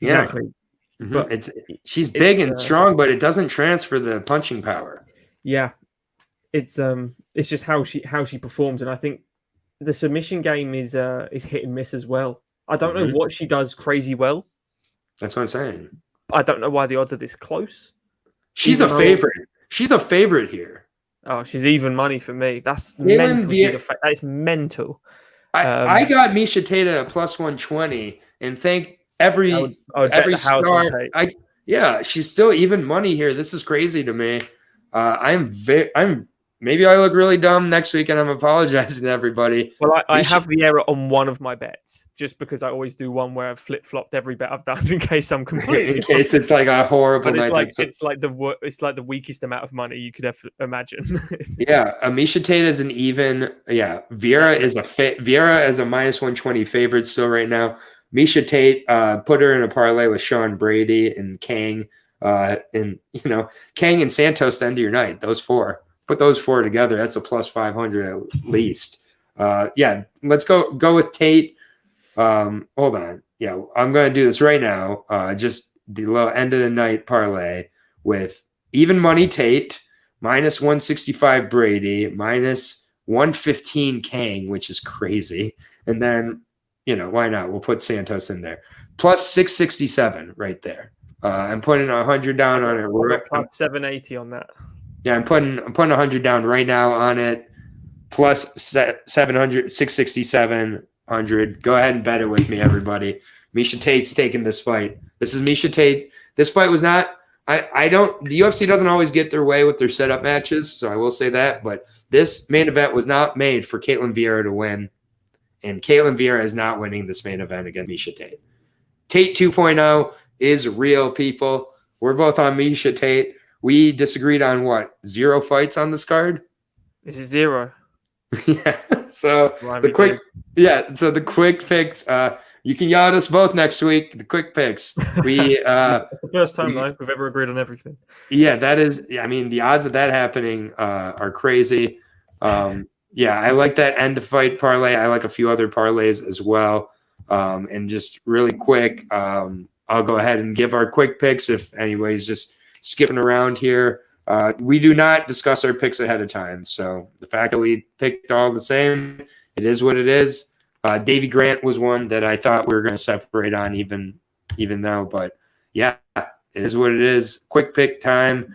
exactly. Yeah. But she's big and strong, but it doesn't transfer the punching power. Yeah. It's just how she performs, and I think the submission game is hit and miss as well. I don't know what she does crazy well. That's what I'm saying. I don't know why the odds are this close. She's a favorite. She's a favorite here. Oh, she's even money for me. That's mental. That's mental. I got Miesha Tate at a +120, and thank every star. She's still even money here. This is crazy to me. Maybe I look really dumb next week, and I'm apologizing to everybody. Well, I have Viera on one of my bets, just because I always do one where I've flip-flopped every bet I've done in case I'm completely in case it's like a horrible but night. It's like the weakest amount of money you could ever imagine. Miesha Tate is an even. Yeah, Viera is a -120 favorite still right now. Miesha Tate put her in a parlay with Sean Brady and Kang. And Kang and Santos the end of your night. Those four. Put those four together. That's a plus 500 at least. Let's go with Tate. Hold on. Yeah, I'm going to do this right now. Just the low end of the night parlay with even money Tate, minus 165 Brady, minus 115 Kang, which is crazy. And then, why not? We'll put Santos in there. Plus 667 right there. I'm putting 100 down on it. Plus 780 on that. Yeah, I'm putting 100 down right now on it. Plus 700, 667. 100. Go ahead and bet it with me, everybody. Miesha Tate's taking this fight. This is Miesha Tate. This fight was not. The UFC doesn't always get their way with their setup matches, so I will say that. But this main event was not made for Ketlen Viera to win, and Ketlen Viera is not winning this main event against Miesha Tate. Tate 2.0 is real, people. We're both on Miesha Tate. We disagreed on what? 0 fights on this card? This is 0. Yeah. So the quick picks. You can yell at us both next week. The quick picks. We the first time though we've ever agreed on everything. Yeah, that is. I mean, the odds of that happening are crazy. I like that end of fight parlay. I like a few other parlays as well. And just really quick, I'll go ahead and give our quick picks if anybody's just skipping around here. We do not discuss our picks ahead of time. So the fact that we picked all the same, it is what it is. Davy Grant was one that I thought we were going to separate on even though, but yeah, it is what it is. Quick pick time.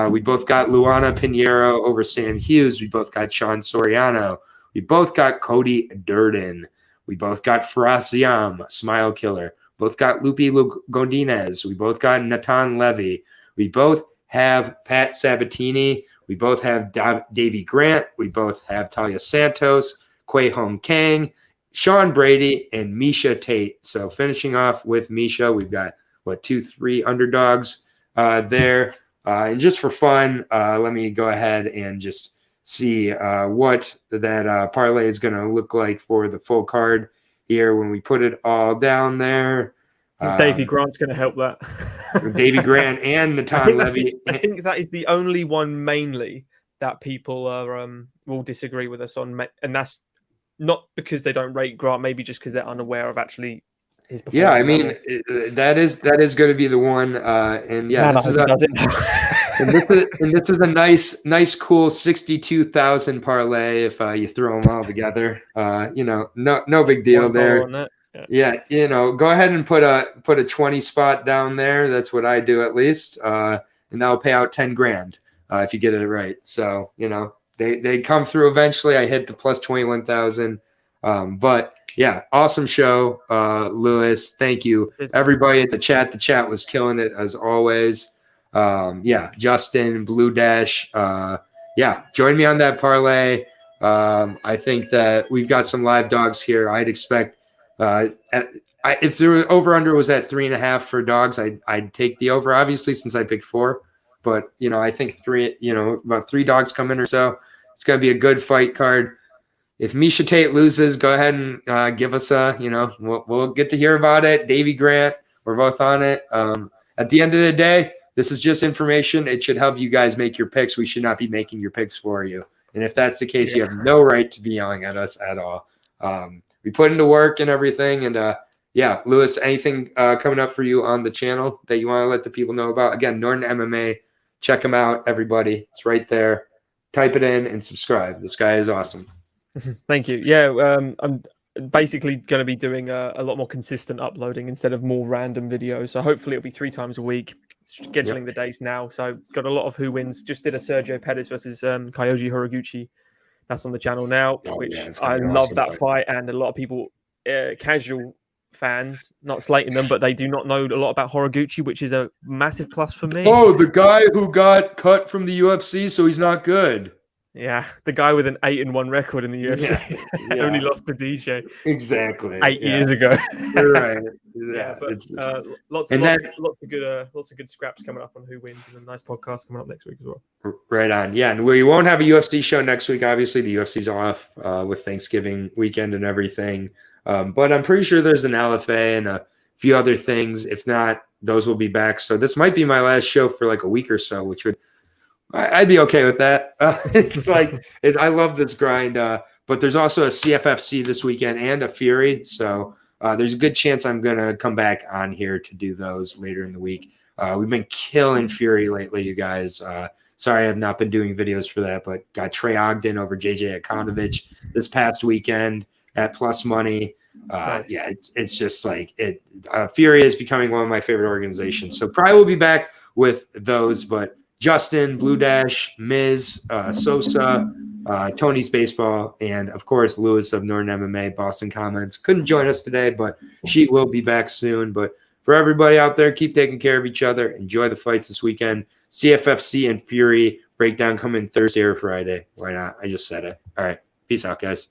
We both got Luana Pinero over Sam Hughes. We both got Sean Soriano. We both got Cody Durden. We both got Farasiam, Smile Killer. Both got Lupi Godinez. We both got Natan Levy. We both have Pat Sabatini. We both have Davy Grant. We both have Talia Santos, Kwei Hong Kang, Sean Brady, and Miesha Tate. So finishing off with Miesha, we've got 2-3 underdogs there. And just for fun, let me go ahead and just see what that parlay is going to look like for the full card here when we put it all down there. Davy Grant's going to help that. Davy Grant and Natan Levy. I think that is the only one mainly that people are will disagree with us on, and that's not because they don't rate Grant, maybe just because they're unaware of actually his performance. Yeah, I mean that is going to be the one, and yeah, this is a nice, cool 62,000 parlay if you throw them all together. No big deal there. Yeah, go ahead and put a 20 spot down there. That's what I do at least, and that'll pay out 10 grand if you get it right. So they come through eventually. I hit the plus 21,000, but yeah, awesome show, Lewis. Thank you, everybody in the chat. The chat was killing it as always. Justin, Blue Dash. Join me on that parlay. I think that we've got some live dogs here. I'd expect. If the over under was at 3.5 for dogs, I'd take the over, obviously, since I picked 4. But I think about 3 dogs come in or so. It's gonna be a good fight card. If Miesha Tate loses, go ahead and give us we'll get to hear about it. Davy Grant, we're both on it. At the end of the day, this is just information. It should help you guys make your picks. We should not be making your picks for you. And if that's the case, you have no right to be yelling at us at all. We put into work and everything. And Lewis, anything coming up for you on the channel that you want to let the people know about? Again, Norton MMA. Check him out, everybody. It's right there. Type it in and subscribe. This guy is awesome. Thank you. Yeah, I'm basically going to be doing a lot more consistent uploading instead of more random videos. So hopefully it'll be 3 times a week. Scheduling the days now. So got a lot of who wins. Just did a Sergio Pettis versus Kyoji Horiguchi. That's on the channel now, which I love that fight. And a lot of people, casual fans, not slating them, but they do not know a lot about Horiguchi, which is a massive plus for me. Oh, the guy who got cut from the UFC, so he's not good. Yeah, the guy with an 8-1 record in the UFC only lost to DJ exactly 8 years ago. You're right. But lots of good scraps coming up on who wins, and a nice podcast coming up next week as well. Right on. Yeah, and we won't have a UFC show next week. Obviously, the UFC's off with Thanksgiving weekend and everything. But I'm pretty sure there's an LFA and a few other things. If not, those will be back. So this might be my last show for like a week or so, which I'd be okay with that. It's like I love this grind. But there's also a CFFC this weekend and a Fury. So there's a good chance I'm going to come back on here to do those later in the week. We've been killing Fury lately, you guys. Sorry I have not been doing videos for that, but got Trey Ogden over JJ Akanovich this past weekend at plus money. Nice. Yeah, it's just like it. Fury is becoming one of my favorite organizations. So probably we'll be back with those, but Justin, Blue Dash, Miz, Sosa, Tony's Baseball, and of course Lewis of Norton MMA, Boston Comments couldn't join us today, but she will be back soon. But for everybody out there, keep taking care of each other. Enjoy the fights this weekend. CFFC and Fury breakdown coming Thursday or Friday. Why not? I just said it. All right. Peace out, guys.